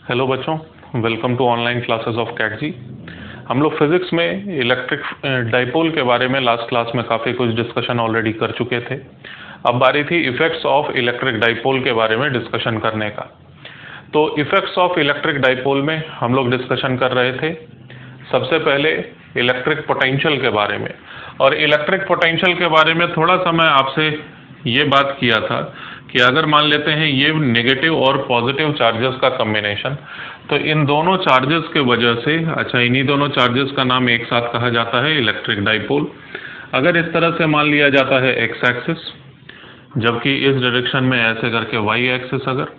Hello बच्चों, welcome to online classes of कैट जी। हम लोग फिजिक्स में इलेक्ट्रिक डाइपोल के बारे में लास्ट क्लास में काफ़ी कुछ डिस्कशन ऑलरेडी कर चुके थे। अब बारी थी इफ़ेक्ट्स ऑफ इलेक्ट्रिक डाइपोल के बारे में डिस्कशन करने का। तो इफ़ेक्ट्स ऑफ इलेक्ट्रिक डाइपोल में हम लोग डिस्कशन कर रहे थे सबसे पहले इलेक्ट्रिक पोटेंशियल के बारे में। और इलेक्ट्रिक पोटेंशियल के बारे में थोड़ा सा मैं आपसे ये बात किया था कि अगर मान लेते हैं ये नेगेटिव और पॉजिटिव चार्जेस का कॉम्बिनेशन, तो इन दोनों चार्जेस के वजह से, अच्छा इन्हीं दोनों चार्जेस का नाम एक साथ कहा जाता है इलेक्ट्रिक डाइपोल। अगर इस तरह से मान लिया जाता है एक्स एक्सिस, जबकि इस डायरेक्शन में ऐसे करके वाई एक्सिस, अगर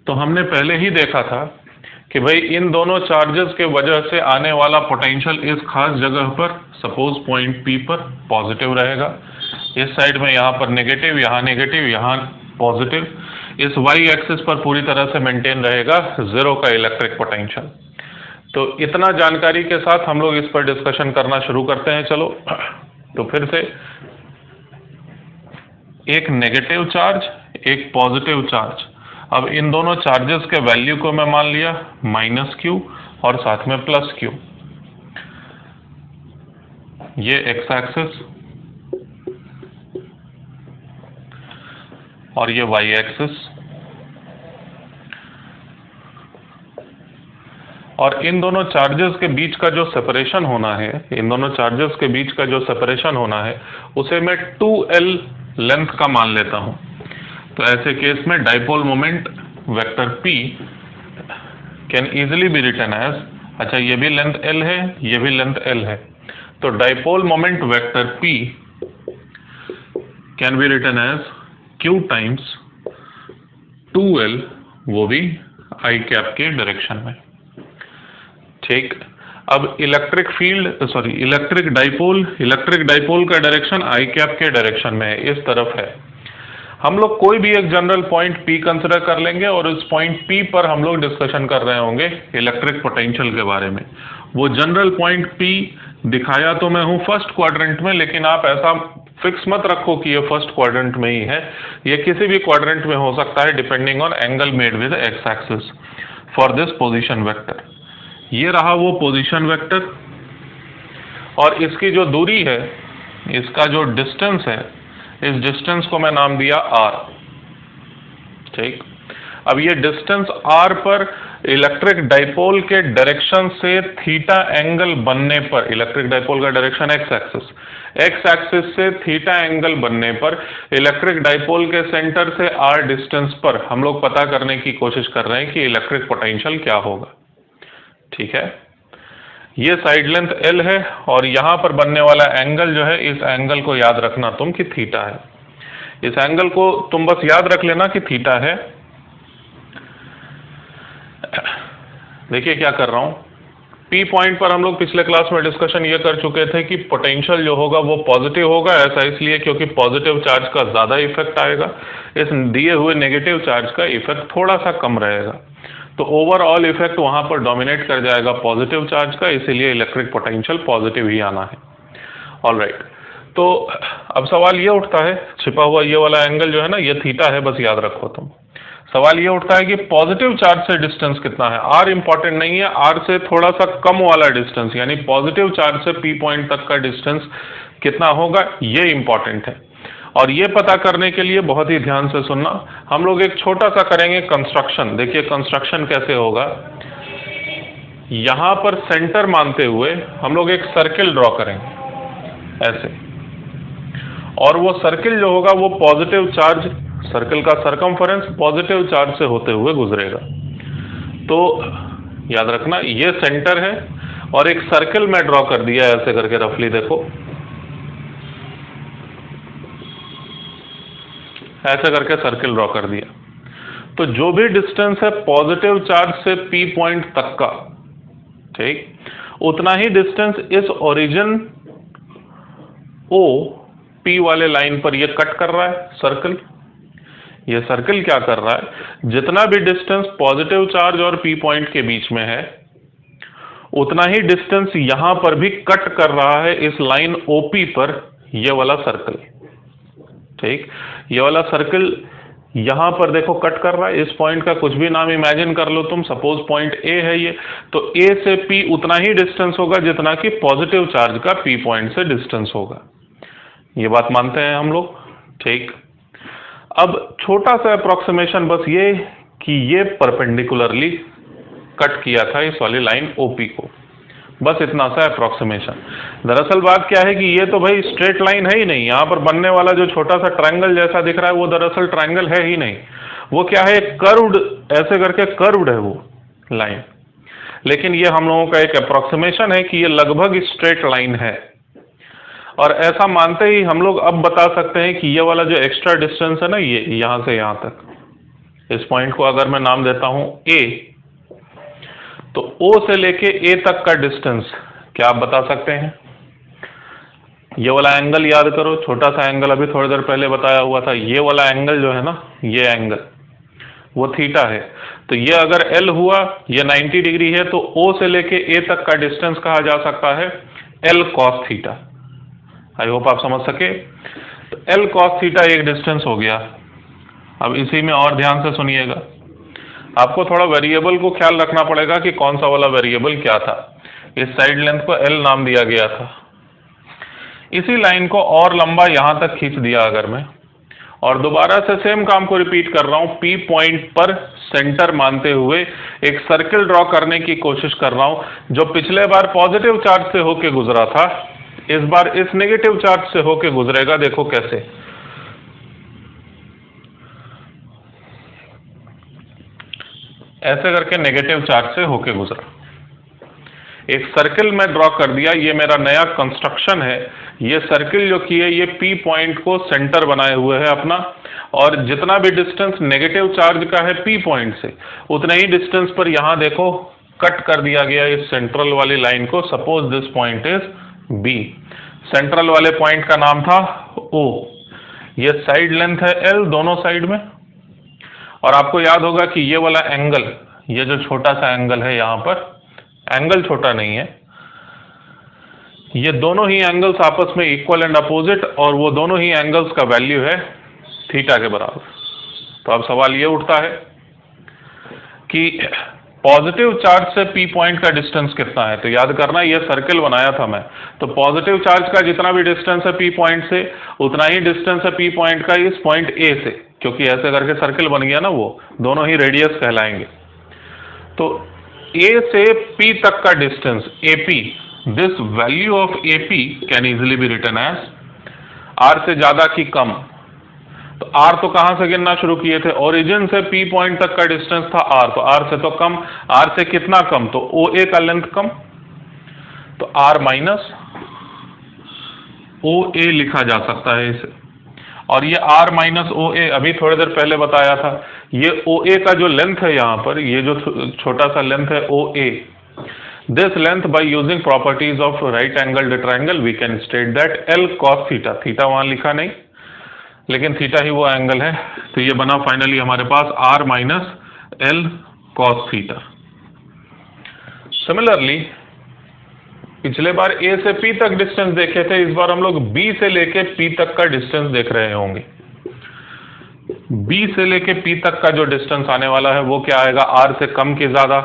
तो हमने पहले ही देखा था कि भाई इन दोनों चार्जेस के वजह से आने वाला पोटेंशियल इस खास जगह पर, सपोज पॉइंट P पर पॉजिटिव रहेगा, इस साइड में यहाँ पर नेगेटिव, यहाँ पॉजिटिव, इस वाई एक्सिस पर पूरी तरह से मेंटेन रहेगा जीरो का इलेक्ट्रिक पोटेंशियल। तो इतना जानकारी के साथ हम लोग इस पर डिस्कशन करना शुरू करते हैं। चलो, तो फिर से एक नेगेटिव चार्ज, एक पॉजिटिव चार्ज। अब इन दोनों चार्जेस के वैल्यू को मैं मान लिया -q और साथ में +q। ये एक्स एक्सिस और ये वाई एक्सिस, और इन दोनों चार्जेस के बीच का जो सेपरेशन होना है, इन दोनों चार्जेस के बीच का जो सेपरेशन होना है उसे मैं 2l लेंथ का मान लेता हूं। तो ऐसे केस में dipole moment vector P can easily be written as, अच्छा ये भी लेंथ L है, ये भी लेंथ L है, तो dipole moment vector P can be written as Q times 2l, वो भी I कैप के डायरेक्शन में। ठीक, अब इलेक्ट्रिक डाइपोल का डायरेक्शन I कैप के डायरेक्शन में है, इस तरफ है। हम लोग कोई भी एक जनरल पॉइंट P कंसिडर कर लेंगे और उस पॉइंट P पर हम लोग डिस्कशन कर रहे होंगे इलेक्ट्रिक पोटेंशियल के बारे में। वो जनरल पॉइंट P दिखाया तो मैं हूं फर्स्ट क्वाड्रेंट में, लेकिन आप ऐसा फिक्स मत रखो कि ये फर्स्ट क्वाड्रेंट में ही है, ये किसी भी क्वाड्रेंट में हो सकता है depending on angle made with x axis for this position vector. ये रहा वो पोजीशन वेक्टर, और इसकी जो दूरी है, इसका जो डिस्टेंस है, इस डिस्टेंस को मैं नाम दिया r। ठीक, अब ये डिस्टेंस r पर इलेक्ट्रिक डाइपोल के डायरेक्शन से थीटा एंगल बनने पर, इलेक्ट्रिक डाइपोल का डायरेक्शन एक्स एक्सिस से थीटा एंगल बनने पर इलेक्ट्रिक डाइपोल के सेंटर से r डिस्टेंस पर हम लोग पता करने की कोशिश कर रहे हैं कि इलेक्ट्रिक पोटेंशियल क्या होगा। ठीक है, ये साइड लेंथ L है और यहां पर बनने वाला एंगल जो है, इस एंगल को याद रखना तुम कि थीटा है। इस एंगल को तुम बस याद रख लेना कि थीटा है। देखिए क्या कर रहा हूं, P पॉइंट पर हम लोग पिछले क्लास में डिस्कशन ये कर चुके थे कि पोटेंशियल जो होगा वो पॉजिटिव होगा। ऐसा इसलिए क्योंकि पॉजिटिव चार्ज का ज्यादा इफेक्ट आएगा, इस दिए हुए नेगेटिव चार्ज का इफेक्ट थोड़ा सा कम रहेगा। तो ओवरऑल इफेक्ट वहां पर डोमिनेट कर जाएगा पॉजिटिव चार्ज का, इसीलिए इलेक्ट्रिक पोटेंशियल पॉजिटिव ही आना है। ऑलराइट, तो अब सवाल ये उठता है, छिपा हुआ ये वाला एंगल जो है ना, ये थीटा है, बस याद रखो तुम। सवाल ये उठता है कि पॉजिटिव चार्ज से डिस्टेंस कितना है। r इंपॉर्टेंट नहीं है, r से थोड़ा सा कम वाला डिस्टेंस, यानी पॉजिटिव चार्ज से P पॉइंट तक का डिस्टेंस कितना होगा, ये इंपॉर्टेंट है। और ये पता करने के लिए बहुत ही ध्यान से सुनना, हम लोग एक छोटा सा करेंगे कंस्ट्रक्शन। देखिए कंस्ट्रक्शन कैसे होगा, यहां पर सेंटर मानते हुए हम लोग एक सर्किल ड्रॉ करेंगे ऐसे, और वो सर्किल जो होगा वो पॉजिटिव चार्ज, सर्किल का सरकमफेरेंस पॉजिटिव चार्ज से होते हुए गुजरेगा। तो याद रखना ये सेंटर है और एक सर्किल मैं ड्रॉ कर दिया ऐसे करके रफली, देखो ऐसे करके सर्किल ड्रॉ कर दिया। तो जो भी डिस्टेंस है पॉजिटिव चार्ज से P पॉइंट तक का, ठीक, उतना ही डिस्टेंस इस ओरिजिन O P वाले लाइन पर ये कट कर रहा है सर्किल। ये सर्किल क्या कर रहा है, जितना भी डिस्टेंस पॉजिटिव चार्ज और P पॉइंट के बीच में है, उतना ही डिस्टेंस यहां पर भी कट कर रहा है इस लाइन OP पर ये वाला सर्किल। ठीक, ये वाला सर्किल यहां पर देखो कट कर रहा है, इस पॉइंट का कुछ भी नाम इमेजिन कर लो तुम, सपोज पॉइंट ए है ये, तो ए से पी उतना ही डिस्टेंस होगा जितना कि पॉजिटिव चार्ज का पी पॉइंट से डिस्टेंस होगा। ये बात मानते हैं हम लोग, ठीक। अब छोटा सा अप्रोक्सीमेशन बस ये कि ये परपेंडिकुलरली कट किया था इस वाली लाइन ओपी को, बस इतना सा अप्रोक्सीमेशन। दरअसल बात क्या है कि ये तो भाई स्ट्रेट लाइन है ही नहीं, यहाँ पर बनने वाला जो छोटा सा ट्रायंगल जैसा दिख रहा है वो दरअसल ट्रायंगल है ही नहीं, वो क्या है, कर्व्ड, ऐसे करके कर्व्ड है वो लाइन। लेकिन ये हम लोगों का एक अप्रोक्सीमेशन है कि ये लगभग स्ट्रेट लाइन है, और ऐसा मानते ही हम लोग अब बता सकते हैं कि ये वाला जो एक्स्ट्रा डिस्टेंस है ना, ये यहाँ से यहाँ तक, इस पॉइंट को अगर मैं नाम देता हूं ए, तो O से लेके A तक का डिस्टेंस क्या आप बता सकते हैं? ये वाला एंगल याद करो, छोटा सा एंगल अभी थोड़ी देर पहले बताया हुआ था, ये वाला एंगल जो है ना, ये एंगल वो थीटा है। तो ये अगर L हुआ, ये 90 डिग्री है, तो O से लेके A तक का डिस्टेंस कहा जा सकता है L cos theta. I hope आप समझ सके। तो L cos थीटा एक डिस्टेंस हो गया। अब इसी में और ध्यान से सुनिएगा, आपको थोड़ा वेरिएबल को ख्याल रखना पड़ेगा कि कौन सा वाला वेरिएबल क्या था। इस साइड लेंथ को L नाम दिया गया था। इसी लाइन को और लंबा यहां तक खींच दिया अगर मैं, और दोबारा से सेम काम को रिपीट कर रहा हूं, P पॉइंट पर सेंटर मानते हुए एक सर्किल ड्रॉ करने की कोशिश कर रहा हूं, जो पिछले बार पॉजिटिव चार्ज से होके गुजरा था, इस बार इस नेगेटिव चार्ज से होके गुजरेगा। देखो कैसे, ऐसे करके नेगेटिव चार्ज से होके गुजरा, एक सर्किल में ड्रॉ कर दिया। ये मेरा नया कंस्ट्रक्शन है। ये सर्किल जो की है, ये P पॉइंट को सेंटर बनाए हुए है अपना, और जितना भी डिस्टेंस नेगेटिव चार्ज का है P पॉइंट से, उतने ही डिस्टेंस पर यहां देखो कट कर दिया गया इस सेंट्रल वाली लाइन को। Suppose this point is B, central वाले पॉइंट का नाम था O, ये साइड लेंथ है L दोनों साइड में। और आपको याद होगा कि ये वाला एंगल, ये जो छोटा सा एंगल है यहाँ पर, एंगल छोटा नहीं है, ये दोनों ही एंगल्स आपस में इक्वल एंड अपोजिट, और वो दोनों ही एंगल्स का वैल्यू है थीटा के बराबर। तो अब सवाल ये उठता है कि पॉजिटिव चार्ज से P पॉइंट का डिस्टेंस कितना है। तो याद करना, ये सर्किल बनाया था मैं, तो पॉजिटिव चार्ज का जितना भी डिस्टेंस है P पॉइंट से, उतना ही डिस्टेंस है P पॉइंट का इस पॉइंट A से, क्योंकि ऐसे करके सर्किल बन गया ना, वो दोनों ही रेडियस कहलाएंगे। तो A से P तक का distance AP, this value of AP can easily be written as R से ज्यादा कि कम। तो R तो कहां से गिनना शुरू किए थे, ओरिजिन से P पॉइंट तक का डिस्टेंस था R, तो R से तो कम, R से कितना कम, तो OA का लेंथ कम, तो R माइनस OA लिखा जा सकता है इसे। और ये R माइनस OA अभी थोड़ी देर पहले बताया था, ये OA का जो लेंथ है यहाँ पर, ये जो छोटा सा लेंथ है OA, this length by using properties of right angle triangle we can state that L cos theta, theta वहां लिखा नहीं लेकिन थीटा ही वो एंगल है। तो ये बना फाइनली हमारे पास R minus L cos theta. Similarly पिछले बार A से P तक डिस्टेंस देखे थे, इस बार हम लोग B से लेके P तक का डिस्टेंस देख रहे होंगे। B से लेके P तक का जो डिस्टेंस आने वाला है वो क्या आएगा, R से कम कि ज्यादा।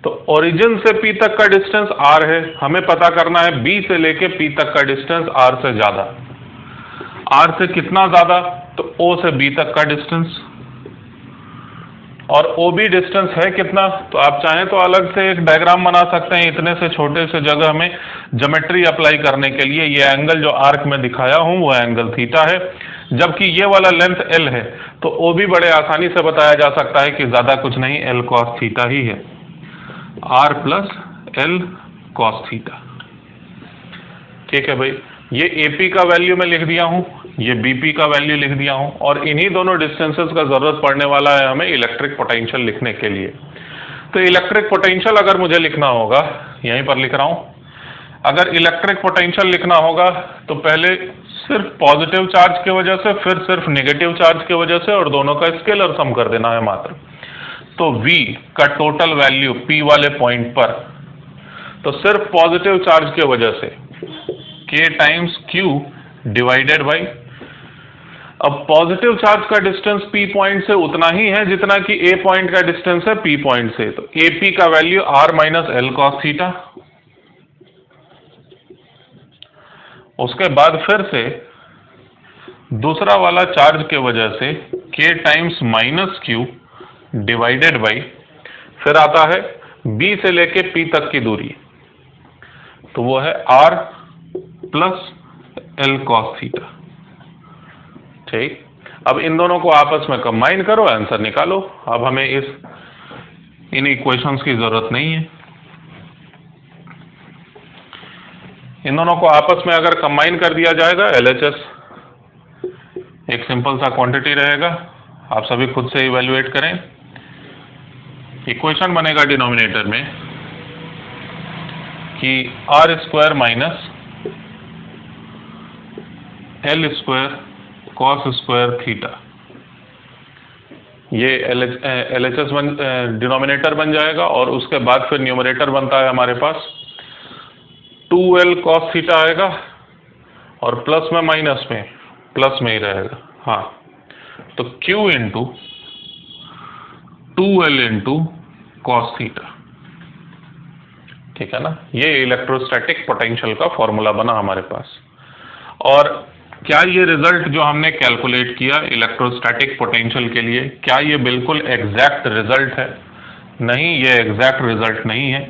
तो ओरिजिन से P तक का डिस्टेंस R है, हमें पता करना है B से लेके P तक का डिस्टेंस R से ज्यादा। R से कितना ज्यादा, तो O से B तक का डिस्टेंस, और OB डिस्टेंस है कितना। तो आप चाहें तो अलग से एक डायग्राम बना सकते हैं, इतने से छोटे से जगह में ज्योमेट्री अप्लाई करने के लिए। ये एंगल जो आर्क में दिखाया हूं वो एंगल थीटा है, जबकि ये वाला लेंथ L है, तो OB बड़े आसानी से बताया जा सकता है कि ज्यादा कुछ नहीं, L cos थीटा ही है, R plus L cos theta. ठीक है भाई, ये AP का वैल्यू मैं लिख दिया हूं, ये BP का वैल्यू लिख दिया हूं, और इन्हीं दोनों डिस्टेंसेस का जरूरत पड़ने वाला है हमें इलेक्ट्रिक पोटेंशियल लिखने के लिए। तो इलेक्ट्रिक पोटेंशियल अगर मुझे लिखना होगा, यहीं पर लिख रहा हूं, अगर इलेक्ट्रिक पोटेंशियल लिखना होगा तो पहले सिर्फ पॉजिटिव चार्ज की वजह से, फिर सिर्फ नेगेटिव चार्ज की वजह से, और दोनों का स्केलर सम कर देना है मात्र। तो V का टोटल वैल्यू P वाले पॉइंट पर, तो सिर्फ पॉजिटिव चार्ज की वजह से K times Q divided by, अब पॉजिटिव चार्ज का डिस्टेंस P पॉइंट से उतना ही है जितना कि A पॉइंट का डिस्टेंस है P पॉइंट से, तो AP का value R minus L cos theta. उसके बाद फिर से दूसरा वाला चार्ज के वजह से K times minus Q divided by, फिर आता है B से लेके P तक की दूरी, तो वो है R plus L cos theta. ठीक, अब इन दोनों को आपस में कंबाइन करो, आंसर निकालो। अब हमें इन इक्वेशंस की जरूरत नहीं है। इन दोनों को आपस में अगर कंबाइन कर दिया जाएगा, LHS एक सिंपल सा क्वांटिटी रहेगा, आप सभी खुद से इवेल्युएट करें। इक्वेशन बनेगा डिनोमिनेटर में कि R square minus L square cos square theta, ये LHS डिनोमिनेटर बन जाएगा, और उसके बाद फिर न्यूमरेटर बनता है हमारे पास 2L कॉस थीटा आएगा, और प्लस में माइनस में प्लस में ही रहेगा। हाँ, तो Q into 2L into cos theta, ठीक है ना। ये इलेक्ट्रोस्टैटिक पोटेंशियल का फॉर्मूला बना हमारे पास। और क्या ये रिजल्ट जो हमने कैलकुलेट किया इलेक्ट्रोस्टैटिक पोटेंशियल के लिए, क्या ये बिल्कुल एग्जैक्ट रिजल्ट है? नहीं, ये एग्जैक्ट रिजल्ट नहीं है।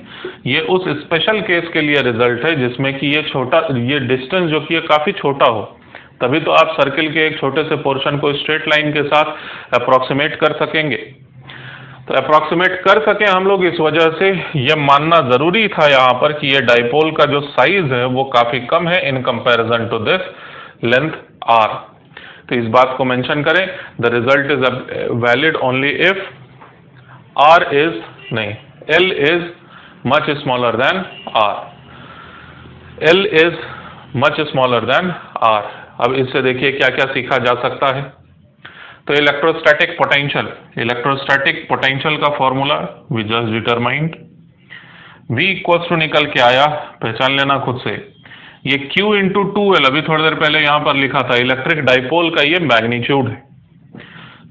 ये उस स्पेशल केस के लिए रिजल्ट है जिसमें कि ये डिस्टेंस जो कि काफ़ी छोटा हो, तभी तो आप सर्किल के एक छोटे से पोर्शन को स्ट्रेट लाइन के साथ अप्रॉक्सीमेट कर सकेंगे। तो अप्रॉक्सीमेट कर सकें हम लोग, इस वजह से ये मानना ज़रूरी था यहाँ पर कि ये डाइपोल का जो साइज है वो काफ़ी कम है in comparison to this length R। तो इस बात को मेंशन करें, the result is valid only if L is much smaller than R। L is much smaller than R। अब इससे देखिए क्या क्या सीखा जा सकता है। तो इलेक्ट्रोस्टैटिक पोटेंशियल का formula we just determined, V equals to निकल के आया, पहचान लेना खुद से, ये Q इंटू 2L, अभी थोड़ी देर पहले यहां पर लिखा था, इलेक्ट्रिक डाइपोल का ये मैग्नीट्यूड है।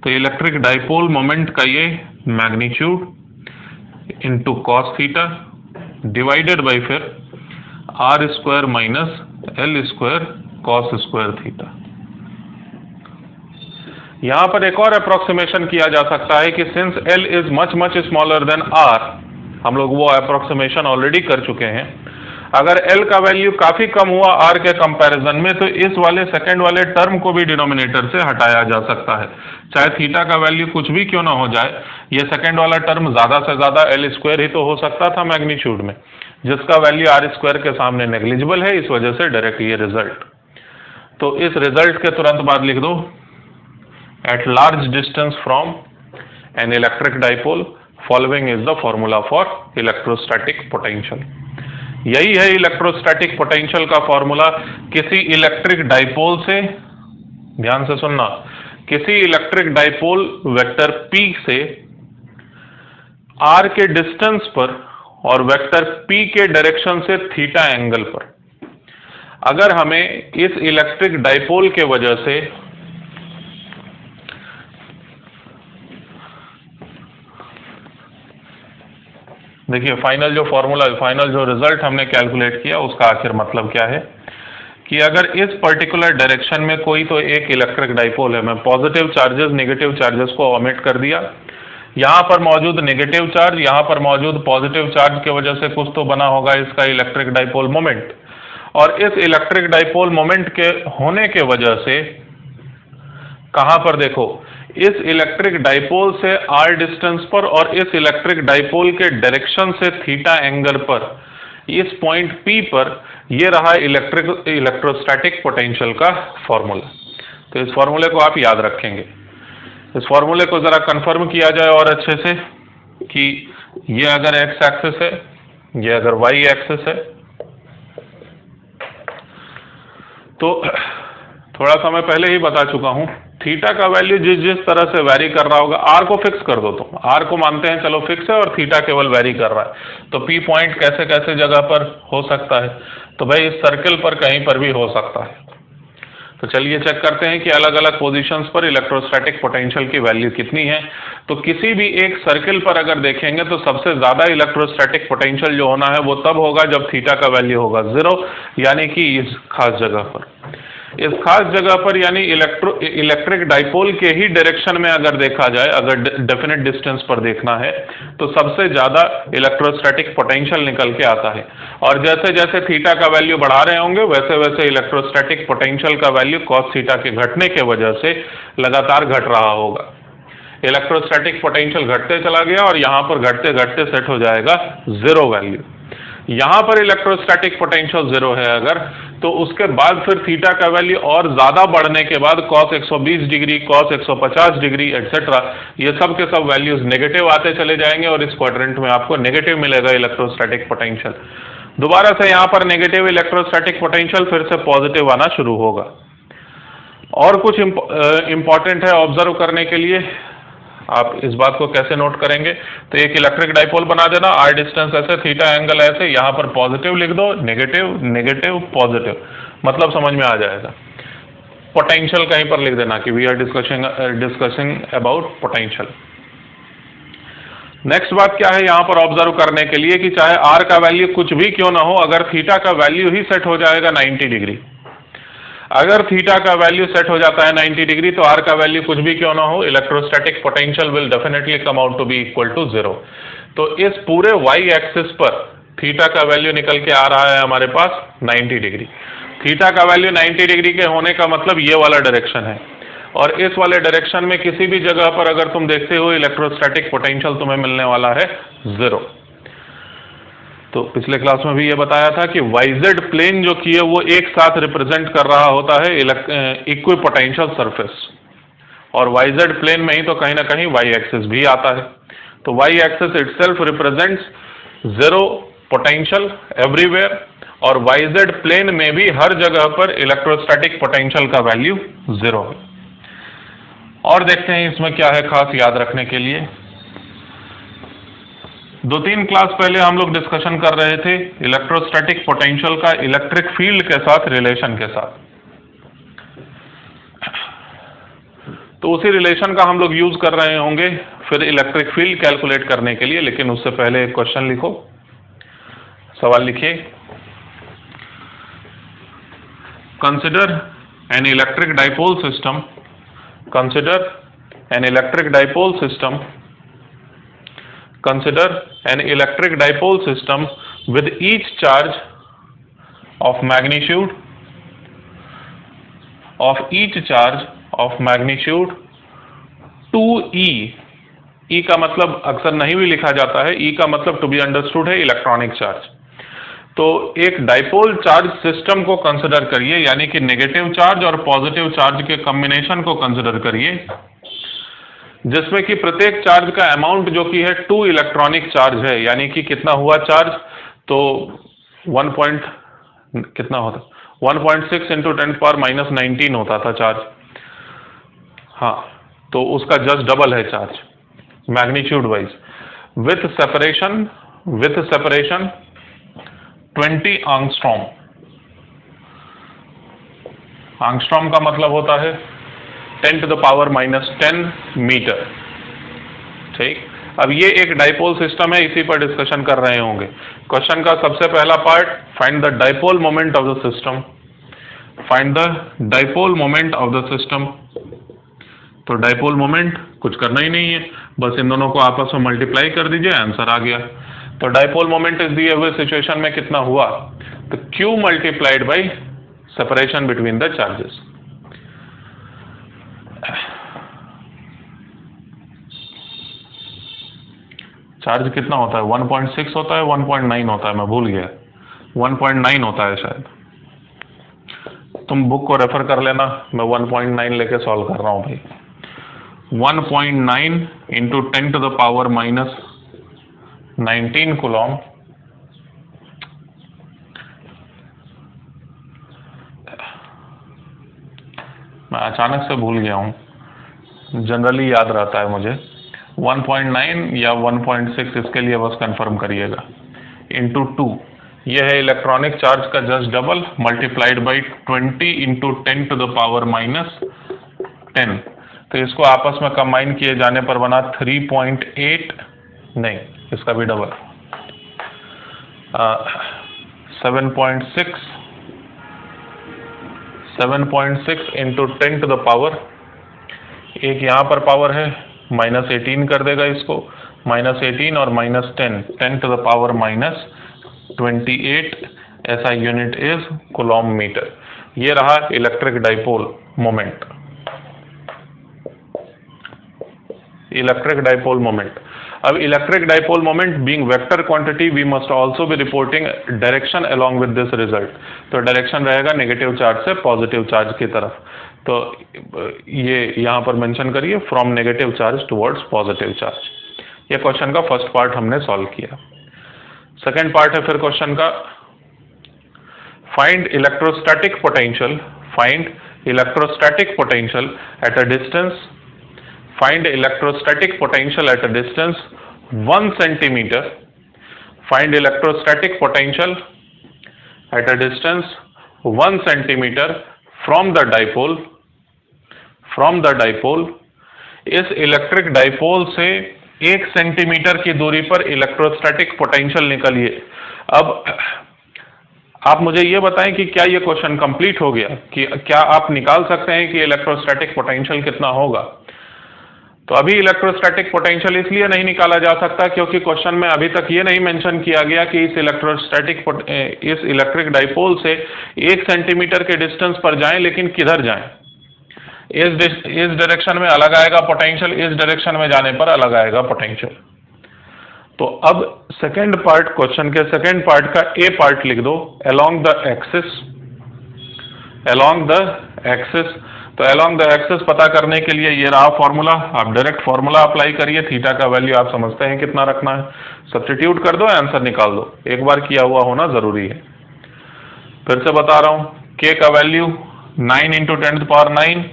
तो इलेक्ट्रिक डाइपोल मोमेंट का ये magnitude into cos theta divided by फिर R square minus L square cos square theta. यहां पर एक और अप्रोक्सीमेशन किया जा सकता है कि since L is much much smaller than R, हम लोग वो अप्रोक्सीमेशन ऑलरेडी कर चुके हैं। अगर L का वैल्यू काफी कम हुआ R के कंपैरिजन में, तो इस वाले सेकंड वाले टर्म को भी डिनोमिनेटर से हटाया जा सकता है, चाहे थीटा का वैल्यू कुछ भी क्यों ना हो जाए। ये सेकंड वाला टर्म ज्यादा से ज्यादा L स्क्वायर ही तो हो सकता था मैग्नीट्यूड में, जिसका वैल्यू R स्क्वायर के सामने नेग्लिजिबल है, इस वजह से डायरेक्ट ये रिजल्ट। तो इस रिजल्ट के तुरंत बाद लिख दो, at large distance from an electric dipole following is the formula for electrostatic potential. यही है इलेक्ट्रोस्टैटिक पोटेंशियल का फॉर्मूला। किसी इलेक्ट्रिक डाइपोल से, ध्यान से सुनना, किसी इलेक्ट्रिक डाइपोल वेक्टर P से R के डिस्टेंस पर और वेक्टर P के डायरेक्शन से थीटा एंगल पर, अगर हमें इस इलेक्ट्रिक डाइपोल के वजह से देखिए फाइनल जो रिजल्ट हमने कैलकुलेट किया उसका आखिर मतलब क्या है कि अगर इस पर्टिकुलर डायरेक्शन में कोई तो एक इलेक्ट्रिक डाइपोल है, मैं पॉजिटिव चार्जेस नेगेटिव चार्जेस को ओमिट कर दिया, यहाँ पर मौजूद नेगेटिव चार्ज, यहाँ पर मौजूद पॉजिटिव चार्ज की वजह से कुछ तो बना होगा इसका इलेक्ट्रिक डाइपोल मोमेंट, और इस इलेक्ट्रिक डाइपोल मोमेंट के होने के वजह से कहां पर देखो, इस इलेक्ट्रिक डाइपोल से R डिस्टेंस पर और इस इलेक्ट्रिक डाइपोल के डायरेक्शन से थीटा एंगल पर, इस पॉइंट P पर, ये रहा इलेक्ट्रोस्टैटिक पोटेंशियल का फॉर्मूला। तो इस फॉर्मूले को आप याद रखेंगे। इस फॉर्मूले को जरा कंफर्म किया जाए और अच्छे से कि ये अगर x एक्सिस है, ये अगर y एक्सिस है, तो थोड़ा सा मैं पहले ही बता चुका हूं, थीटा का वैल्यू जिस तरह से वैरी कर रहा होगा, R को फिक्स कर दो, तुम R को मानते हैं चलो फिक्स है, और थीटा केवल वैरी कर रहा है, तो P पॉइंट कैसे कैसे जगह पर हो सकता है, तो भाई इस सर्कल पर कहीं पर भी हो सकता है। तो चलिए चेक करते हैं कि अलग अलग पोजीशंस पर इलेक्ट्रोस्टैटिक पोटेंशियल की वैल्यू कितनी है। तो किसी भी एक सर्किल पर अगर देखेंगे तो सबसे ज़्यादा इलेक्ट्रोस्टैटिक पोटेंशियल जो होना है वो तब होगा जब थीटा का वैल्यू होगा 0, यानी कि इस खास जगह पर। इस खास जगह पर यानी इलेक्ट्रिक डाइपोल के ही डायरेक्शन में अगर देखा जाए, अगर डेफिनेट डिस्टेंस पर देखना है, तो सबसे ज़्यादा इलेक्ट्रोस्टैटिक पोटेंशियल निकल के आता है। और जैसे जैसे थीटा का वैल्यू बढ़ा रहे होंगे वैसे वैसे इलेक्ट्रोस्टैटिक पोटेंशियल का वैल्यू कॉस थीटा के घटने के वजह से लगातार घट रहा होगा। इलेक्ट्रोस्टैटिक पोटेंशियल घटते चला गया और यहाँ पर घटते घटते सेट हो जाएगा 0 वैल्यू। यहाँ पर इलेक्ट्रोस्टैटिक पोटेंशियल 0 है अगर, तो उसके बाद फिर थीटा का वैल्यू और ज़्यादा बढ़ने के बाद cos 120 degree, cos 150 degree etcetera, ये सब के सब वैल्यूज नेगेटिव आते चले जाएंगे और इस क्वाड्रेंट में आपको नेगेटिव मिलेगा इलेक्ट्रोस्टैटिक पोटेंशियल। दोबारा से यहाँ पर नेगेटिव इलेक्ट्रोस्टैटिक पोटेंशियल फिर से पॉजिटिव आना शुरू होगा। और कुछ इंपॉर्टेंट है ऑब्जर्व करने के लिए, आप इस बात को कैसे नोट करेंगे, तो एक इलेक्ट्रिक डाइपोल बना देना, आर डिस्टेंस ऐसे, थीटा एंगल ऐसे, यहाँ पर पॉजिटिव लिख दो, नेगेटिव नेगेटिव पॉजिटिव, मतलब समझ में आ जाएगा। पोटेंशियल कहीं पर लिख देना कि we are discussing about potential. Next बात क्या है यहाँ पर ऑब्जर्व करने के लिए कि चाहे आर का वैल्यू कुछ भी क्यों ना हो, अगर थीटा का वैल्यू ही सेट हो जाएगा 90 डिग्री, अगर थीटा का वैल्यू सेट हो जाता है 90 डिग्री, तो आर का वैल्यू कुछ भी क्यों ना हो, electrostatic potential will definitely come out to be equal to 0। तो इस पूरे वाई एक्सिस पर थीटा का वैल्यू निकल के आ रहा है हमारे पास 90 डिग्री। थीटा का वैल्यू 90 डिग्री के होने का मतलब ये वाला डायरेक्शन है, और इस वाले डायरेक्शन में किसी भी जगह पर अगर तुम देखते हो इलेक्ट्रोस्टैटिक पोटेंशियल तुम्हें मिलने वाला है 0। तो पिछले क्लास में भी ये बताया था कि वाईजेड प्लेन जो की है वो एक साथ रिप्रेजेंट कर रहा होता है इक्विपोटेंशियल सरफेस, और वाईजेड प्लेन में ही तो कहीं ना कहीं वाई एक्सिस भी आता है। तो Y axis itself represents 0 potential everywhere, और वाईजेड प्लेन में भी हर जगह पर इलेक्ट्रोस्टैटिक पोटेंशियल का वैल्यू 0 है। और देखते हैं इसमें क्या है खास याद रखने के लिए। 2-3 क्लास पहले हम लोग डिस्कशन कर रहे थे इलेक्ट्रोस्टैटिक पोटेंशियल का इलेक्ट्रिक फील्ड के साथ रिलेशन के साथ, तो उसी रिलेशन का हम लोग यूज कर रहे होंगे फिर इलेक्ट्रिक फील्ड कैलकुलेट करने के लिए। लेकिन उससे पहले एक क्वेश्चन लिखो, सवाल लिखिए, consider an electric dipole system, consider an electric dipole system, consider an electric dipole system with each charge of magnitude 2e। e का मतलब अक्सर नहीं भी लिखा जाता है, e का मतलब टू बी अंडरस्टूड है इलेक्ट्रॉनिक चार्ज। तो एक डाइपोल चार्ज सिस्टम को कंसिडर करिए, यानी कि नेगेटिव चार्ज और पॉजिटिव चार्ज के कॉम्बिनेशन को कंसिडर करिए, जिसमें कि प्रत्येक चार्ज का अमाउंट जो कि है 2 इलेक्ट्रॉनिक चार्ज है, यानी कि कितना हुआ चार्ज, तो 1.6 इंटू 10⁻⁻19 होता था चार्ज, हाँ, तो उसका जस्ट डबल है charge magnitude wise, with separation 20 आंगस्ट्रॉम। आंगस्ट्रॉम का मतलब होता है 10⁻⁻10 मीटर। ठीक, अब ये एक डाइपोल सिस्टम है, इसी पर डिस्कशन कर रहे होंगे। क्वेश्चन का सबसे पहला part, find the dipole moment of the system, find the dipole moment of the system. तो डाइपोल मोमेंट कुछ करना ही नहीं है, बस इन दोनों को आपस में मल्टीप्लाई कर दीजिए, आंसर आ गया। तो डाइपोल मोमेंट इस दिए हुए सिचुएशन में कितना हुआ, तो Q multiplied by separation between the charges. Charge कितना होता है, 1.6 होता है, 1.9 होता है, मैं भूल गया, 1.9 होता है शायद। तुम बुक को रेफर कर लेना, मैं 1.9 लेके सॉल्व कर रहा हूँ भाई। 1.9 इंटू 10⁻⁻19 कूलॉम, मैं अचानक से भूल गया हूँ, जनरली याद रहता है मुझे। 1.9 या 1.6 इसके लिए बस कंफर्म करिएगा, इंटू 2, ये है इलेक्ट्रॉनिक चार्ज का just double multiplied by 20 into 10 to the power minus 10। तो इसको आपस में कंबाइन किए जाने पर बना 3.8, नहीं इसका भी double 7.6 into 10 to the power, एक यहाँ पर पावर है -18 कर देगा इसको, -18 और -10, 10 टू द पावर -28 ऐसा यूनिट इज कूलॉम मीटर। ये रहा electric dipole moment. Electric dipole moment. अब electric dipole moment being vector quantity we must also be reporting direction along with this result. तो डायरेक्शन रहेगा नेगेटिव चार्ज से positive charge की तरफ। तो ये यहाँ पर मेंशन करिए, from negative charge towards positive charge. ये क्वेश्चन का फर्स्ट पार्ट हमने सॉल्व किया। सेकेंड पार्ट है फिर क्वेश्चन का, find electrostatic potential, find electrostatic potential at a distance, find electrostatic potential at a distance 1 centimeter, find electrostatic potential at a distance 1 centimeter from the dipole, इस electric dipole से 1 centimetre की दूरी पर electrostatic potential निकालिए। अब आप मुझे ये बताएं कि क्या ये क्वेश्चन कंप्लीट हो गया, कि क्या आप निकाल सकते हैं कि इलेक्ट्रोस्टैटिक पोटेंशियल कितना होगा। तो अभी इलेक्ट्रोस्टैटिक पोटेंशियल इसलिए नहीं निकाला जा सकता क्योंकि क्वेश्चन में अभी तक ये नहीं मेंशन किया गया कि इस इलेक्ट्रिक डाइपोल से 1 सेंटीमीटर के डिस्टेंस पर जाएं, लेकिन किधर जाएं। इस डायरेक्शन में अलग आएगा पोटेंशियल, इस डायरेक्शन में जाने पर अलग आएगा पोटेंशियल। तो अब सेकेंड पार्ट, क्वेश्चन के सेकेंड पार्ट का ए पार्ट लिख दो, along the axis, along the axis. तो अलोंग द एक्सिस पता करने के लिए ये रहा फॉर्मूला, आप डायरेक्ट फॉर्मूला अप्लाई करिए। थीटा का वैल्यू आप समझते हैं कितना रखना है, सब्स्टिट्यूट कर दो, आंसर निकाल दो। एक बार किया हुआ होना जरूरी है। फिर से बता रहा हूं, के का वैल्यू 9 इंटू 10⁹,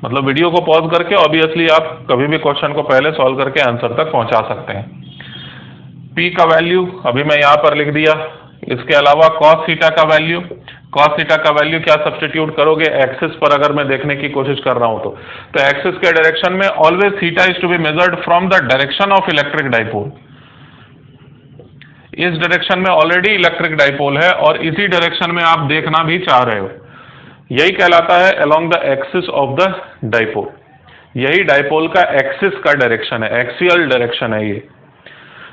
मतलब वीडियो को पॉज करके ऑब्वियसली आप कभी भी क्वेश्चन को पहले सॉल्व करके आंसर तक पहुंचा सकते हैं। पी का वैल्यू अभी मैं यहां पर लिख दिया। इसके अलावा कॉस थीटा का वैल्यू, कॉस थीटा का वैल्यू क्या सब्स्टिट्यूट करोगे एक्सिस पर, अगर मैं देखने की कोशिश कर रहा हूं तो एक्सिस के डायरेक्शन में always theta is to be measured from the direction of electric dipole. इस डायरेक्शन में ऑलरेडी इलेक्ट्रिक डाइपोल है और इसी डायरेक्शन में आप देखना भी चाह रहे हो, यही कहलाता है along the axis of the dipole. यही डाइपोल का एक्सिस का डायरेक्शन है, एक्सियल डायरेक्शन है ये।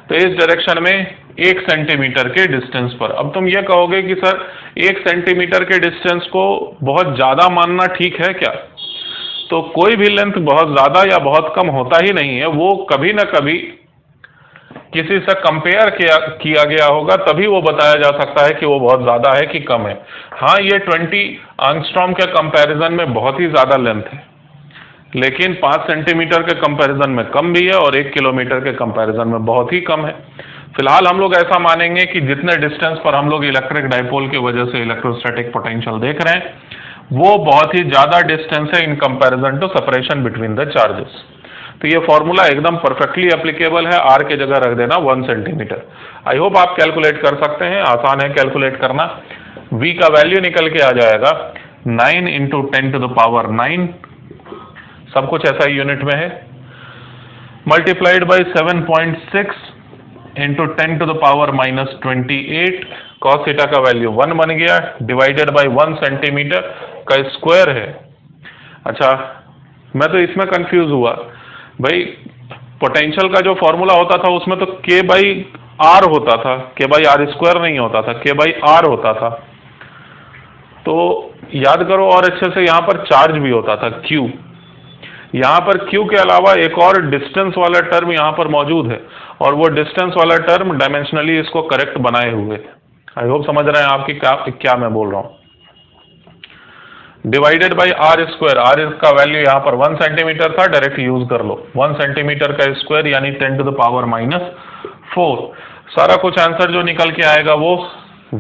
तो इस डायरेक्शन में 1 सेंटीमीटर के डिस्टेंस पर। अब तुम ये कहोगे कि सर 1 सेंटीमीटर के डिस्टेंस को बहुत ज्यादा मानना ठीक है क्या। तो कोई भी लेंथ बहुत ज्यादा या बहुत कम होता ही नहीं है, वो कभी ना कभी किसी से कंपेयर किया गया होगा, तभी वो बताया जा सकता है कि वो बहुत ज्यादा है कि कम है। हाँ, ये 20 एंगस्ट्रॉम के कंपैरिजन में बहुत ही ज्यादा लेंथ है, लेकिन 5 सेंटीमीटर के कंपैरिजन में कम भी है और 1 किलोमीटर के कंपैरिजन में बहुत ही कम है। फिलहाल हम लोग ऐसा मानेंगे कि जितने डिस्टेंस पर हम लोग इलेक्ट्रिक डाइपोल की वजह से इलेक्ट्रोस्टैटिक पोटेंशियल देख रहे हैं, वो बहुत ही ज्यादा डिस्टेंस है in comparison to separation between the charges. तो ये फॉर्मूला एकदम परफेक्टली एप्लीकेबल है, आर के जगह रख देना 1 सेंटीमीटर। आई होप आप कैलकुलेट कर सकते हैं, आसान है कैलकुलेट करना। v का वैल्यू निकल के आ जाएगा 9 इंटू 10⁹, सब कुछ ऐसा ही यूनिट में है, multiplied by 7.6 into 10⁻⁻28। Cos theta का वैल्यू 1 बन गया, डिवाइडेड बाई 1 सेंटीमीटर का स्क्वायर है। अच्छा, मैं तो इसमें कंफ्यूज हुआ भाई, पोटेंशियल का जो फॉर्मूला होता था उसमें तो k बाई आर होता था, k बाई आर स्क्वायर नहीं होता था, k बाई आर होता था। तो याद करो और अच्छे से, यहाँ पर चार्ज भी होता था q। यहाँ पर q के अलावा एक और डिस्टेंस वाला टर्म यहाँ पर मौजूद है, और वो डिस्टेंस वाला टर्म डायमेंशनली इसको करेक्ट बनाए हुए। आई होप समझ रहे हैं आपकी क्या मैं बोल रहा हूँ। Divided by R square, R का वैल्यू यहाँ पर 1 सेंटीमीटर था, डायरेक्ट यूज कर लो। 1 सेंटीमीटर का स्क्वायर यानी 10⁻⁻4। सारा कुछ आंसर जो निकल के आएगा वो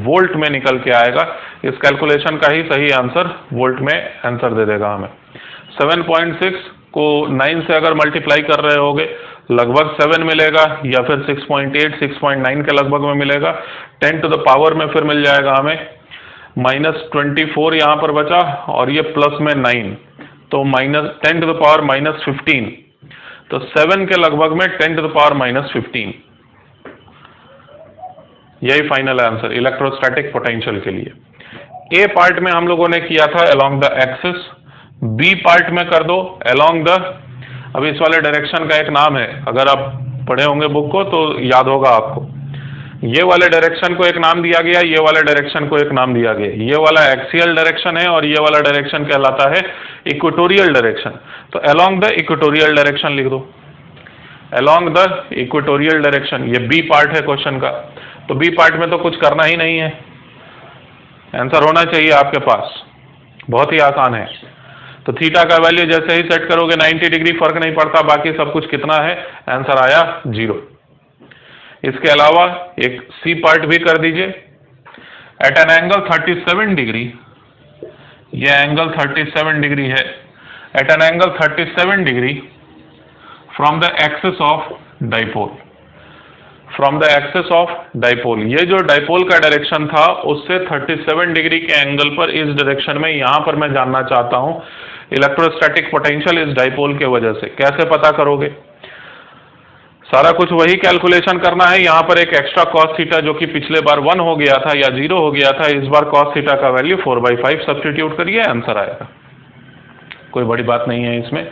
वोल्ट में निकल के आएगा। इस कैलकुलेशन का ही सही आंसर वोल्ट में आंसर दे देगा हमें। 7.6 को 9 से अगर मल्टीप्लाई कर रहे होगे लगभग 7 मिलेगा, या फिर 6.8 6.9 के लगभग में मिलेगा। 10 टू द पावर में फिर मिल जाएगा हमें -24 यहाँ पर बचा, और ये प्लस में 9, तो -10 टू द पावर -15, तो 7 के लगभग में 10 टू द पावर -15। यही फाइनल आंसर इलेक्ट्रोस्टैटिक पोटेंशियल के लिए। ए पार्ट में हम लोगों ने किया था along the axis, B part में कर दो अलोंग द, अब इस वाले डायरेक्शन का एक नाम है, अगर आप पढ़े होंगे बुक को तो याद होगा आपको। ये वाले डायरेक्शन को एक नाम दिया गया, ये वाले डायरेक्शन को एक नाम दिया गया। ये वाला एक्सियल डायरेक्शन है और ये वाला डायरेक्शन कहलाता है इक्वेटोरियल डायरेक्शन। तो अलोंग द इक्वेटोरियल डायरेक्शन लिख दो, अलोंग द इक्वेटोरियल डायरेक्शन। ये बी पार्ट है क्वेश्चन का, तो बी पार्ट में तो कुछ करना ही नहीं है, आंसर होना चाहिए आपके पास, बहुत ही आसान है। तो थीटा का वैल्यू जैसे ही सेट करोगे 90 डिग्री, फर्क नहीं पड़ता, बाकी सब कुछ कितना है, आंसर आया 0। इसके अलावा एक सी पार्ट भी कर दीजिए। एट एन एंगल 37 डिग्री, ये एंगल 37 डिग्री है, at an angle 37 degree from the axis of dipole, from the axis of dipole. ये जो डाइपोल का डायरेक्शन था उससे 37 डिग्री के एंगल पर इस डायरेक्शन में, यहां पर मैं जानना चाहता हूं इलेक्ट्रोस्टैटिक पोटेंशियल इस डाइपोल के वजह से। कैसे पता करोगे? सारा कुछ वही कैलकुलेशन करना है। यहां पर एक एक्स्ट्रा कॉस थीटा जो कि पिछले बार 1 हो गया था या 0 हो गया था, इस बार कॉस थीटा का वैल्यू 4/5 सब्स्टिट्यूट करिए, आंसर आएगा। कोई बड़ी बात नहीं है इसमें,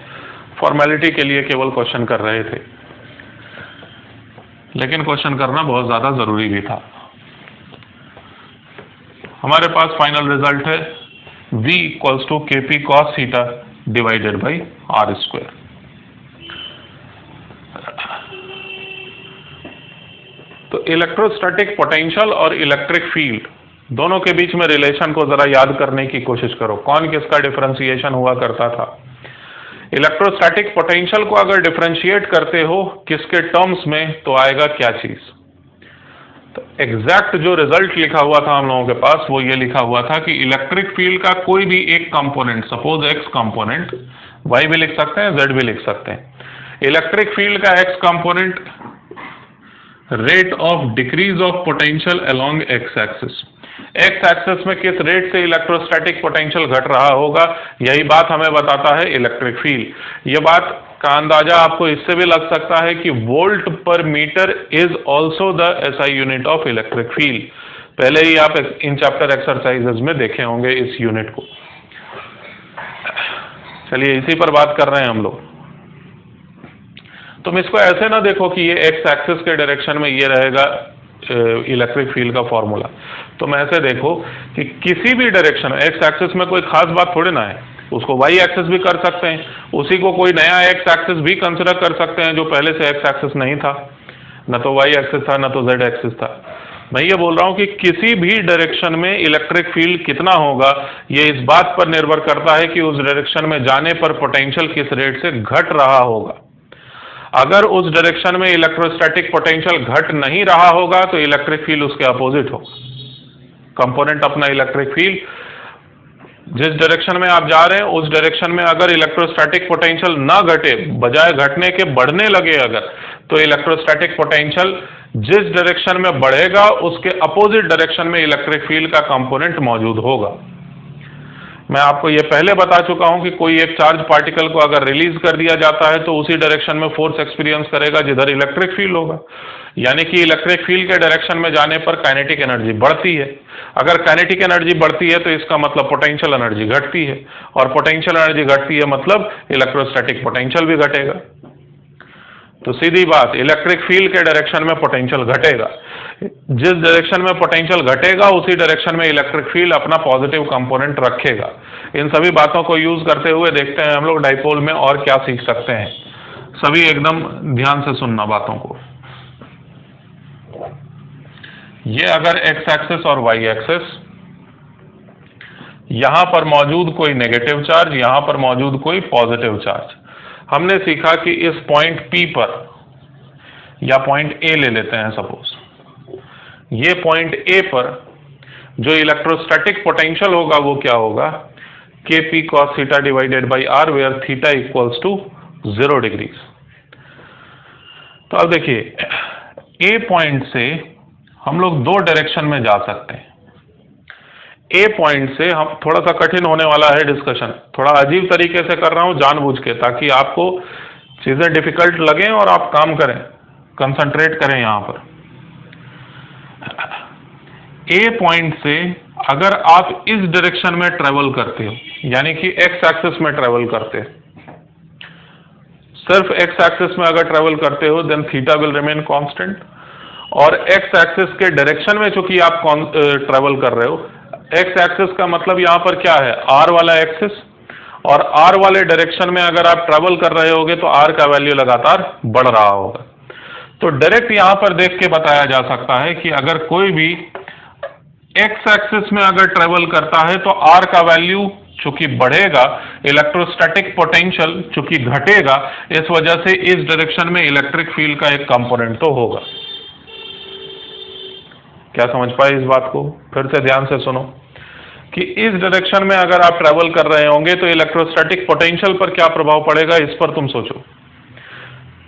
फॉर्मेलिटी के लिए केवल क्वेश्चन कर रहे थे, लेकिन क्वेश्चन करना बहुत ज्यादा जरूरी भी था। हमारे पास फाइनल रिजल्ट है V = KP cos theta divided by R²। तो इलेक्ट्रोस्टैटिक पोटेंशियल और इलेक्ट्रिक फील्ड दोनों के बीच में रिलेशन को जरा याद करने की कोशिश करो, कौन किसका डिफरेंशिएशन हुआ करता था। इलेक्ट्रोस्टैटिक पोटेंशियल को अगर डिफरेंशिएट करते हो किसके टर्म्स में, तो आएगा क्या चीज। तो एग्जैक्ट जो रिजल्ट लिखा हुआ था हम लोगों के पास वो ये लिखा हुआ था कि इलेक्ट्रिक फील्ड का कोई भी एक component, suppose X component, Y भी लिख सकते हैं, जेड भी लिख सकते हैं। इलेक्ट्रिक फील्ड का X component rate of decrease of potential along X axis, X axis में किस रेट से इलेक्ट्रोस्टैटिक पोटेंशियल घट रहा होगा, यही बात हमें बताता है इलेक्ट्रिक फील्ड। यह बात का अंदाजा आपको इससे भी लग सकता है कि वोल्ट पर metre is also the SI unit of electric field. पहले ही आप इन चैप्टर एक्सरसाइजेज में देखे होंगे इस यूनिट को। चलिए इसी पर बात कर रहे हैं हम लोग। तुम इसको ऐसे ना देखो कि ये एक्स एक्सिस के डायरेक्शन में ये रहेगा इलेक्ट्रिक फील्ड का फॉर्मूला। तुम ऐसे देखो कि किसी भी डायरेक्शन, एक्स एक्सिस में कोई खास बात थोड़ी ना है, उसको वाई एक्सिस भी कर सकते हैं, उसी को कोई नया एक्स एक्सिस भी कंसिडर कर सकते हैं जो पहले से एक्स एक्सिस नहीं था, न तो वाई एक्सिस था न तो जेड एक्सिस था। मैं ये बोल रहा हूं कि किसी भी डायरेक्शन में इलेक्ट्रिक फील्ड कितना होगा ये इस बात पर निर्भर करता है कि उस डायरेक्शन में जाने पर पोटेंशियल किस रेट से घट रहा होगा। अगर उस डायरेक्शन में इलेक्ट्रोस्टैटिक पोटेंशियल घट नहीं रहा होगा तो इलेक्ट्रिक फील्ड उसके अपोजिट होगा। कंपोनेंट अपना इलेक्ट्रिक फील्ड, जिस डायरेक्शन में आप जा रहे हैं उस डायरेक्शन में अगर इलेक्ट्रोस्टैटिक पोटेंशियल ना घटे, बजाय घटने के बढ़ने लगे अगर, तो इलेक्ट्रोस्टैटिक पोटेंशियल जिस डायरेक्शन में बढ़ेगा उसके अपोजिट डायरेक्शन में इलेक्ट्रिक फील्ड का कंपोनेंट मौजूद होगा। मैं आपको ये पहले बता चुका हूं कि कोई एक चार्ज पार्टिकल को अगर रिलीज कर दिया जाता है तो उसी डायरेक्शन में फोर्स एक्सपीरियंस करेगा जिधर इलेक्ट्रिक फील्ड होगा, यानी कि इलेक्ट्रिक फील्ड के डायरेक्शन में जाने पर काइनेटिक एनर्जी बढ़ती है। अगर काइनेटिक एनर्जी बढ़ती है तो इसका मतलब पोटेंशियल एनर्जी घटती है, और पोटेंशियल एनर्जी घटती है मतलब इलेक्ट्रोस्टैटिक पोटेंशियल भी घटेगा। तो सीधी बात, इलेक्ट्रिक फील्ड के डायरेक्शन में पोटेंशियल घटेगा, जिस डायरेक्शन में पोटेंशियल घटेगा उसी डायरेक्शन में इलेक्ट्रिक फील्ड अपना पॉजिटिव कंपोनेंट रखेगा। इन सभी बातों को यूज करते हुए देखते हैं हम लोग डाइपोल में और क्या सीख सकते हैं। सभी एकदम ध्यान से सुनना बातों को। ये अगर एक्स एक्सिस और वाई एक्सिस, यहां पर मौजूद कोई नेगेटिव चार्ज, यहां पर मौजूद कोई पॉजिटिव चार्ज। हमने सीखा कि इस पॉइंट P पर, या पॉइंट A ले लेते हैं सपोज, ये पॉइंट A पर जो इलेक्ट्रोस्टैटिक पोटेंशियल होगा वो क्या होगा, KP cos theta divided by R, where theta equals to 0 degrees. तो अब देखिए ए पॉइंट से हम लोग दो डायरेक्शन में जा सकते हैं। ए पॉइंट से हम, थोड़ा सा कठिन होने वाला है डिस्कशन, थोड़ा अजीब तरीके से कर रहा हूं जानबूझ के, ताकि आपको चीजें डिफिकल्ट लगें और आप काम करें, कंसंट्रेट करें यहां पर। ए पॉइंट से अगर आप इस डायरेक्शन में ट्रेवल करते हो, यानी कि एक्स एक्सिस में ट्रेवल करते हो, सिर्फ एक्स एक्सिस में अगर ट्रेवल करते हो, then theta will remain constant. और एक्स एक्सिस के डायरेक्शन में चूंकि आप ट्रेवल कर रहे हो, एक्स एक्सिस का मतलब यहां पर क्या है, आर वाला एक्सिस, और आर वाले डायरेक्शन में अगर आप ट्रेवल कर रहे होगे तो आर का वैल्यू लगातार बढ़ रहा होगा। तो डायरेक्ट यहां पर देख के बताया जा सकता है कि अगर कोई भी एक्स एक्सिस में अगर ट्रेवल करता है तो आर का वैल्यू चूंकि बढ़ेगा, इलेक्ट्रोस्टैटिक पोटेंशियल चूंकि घटेगा, इस वजह से इस डायरेक्शन में इलेक्ट्रिक फील्ड का एक कंपोनेंट तो होगा। क्या समझ पाए इस बात को? फिर से ध्यान से सुनो कि इस डायरेक्शन में अगर आप ट्रेवल कर रहे होंगे तो इलेक्ट्रोस्टैटिक पोटेंशियल पर क्या प्रभाव पड़ेगा, इस पर तुम सोचो।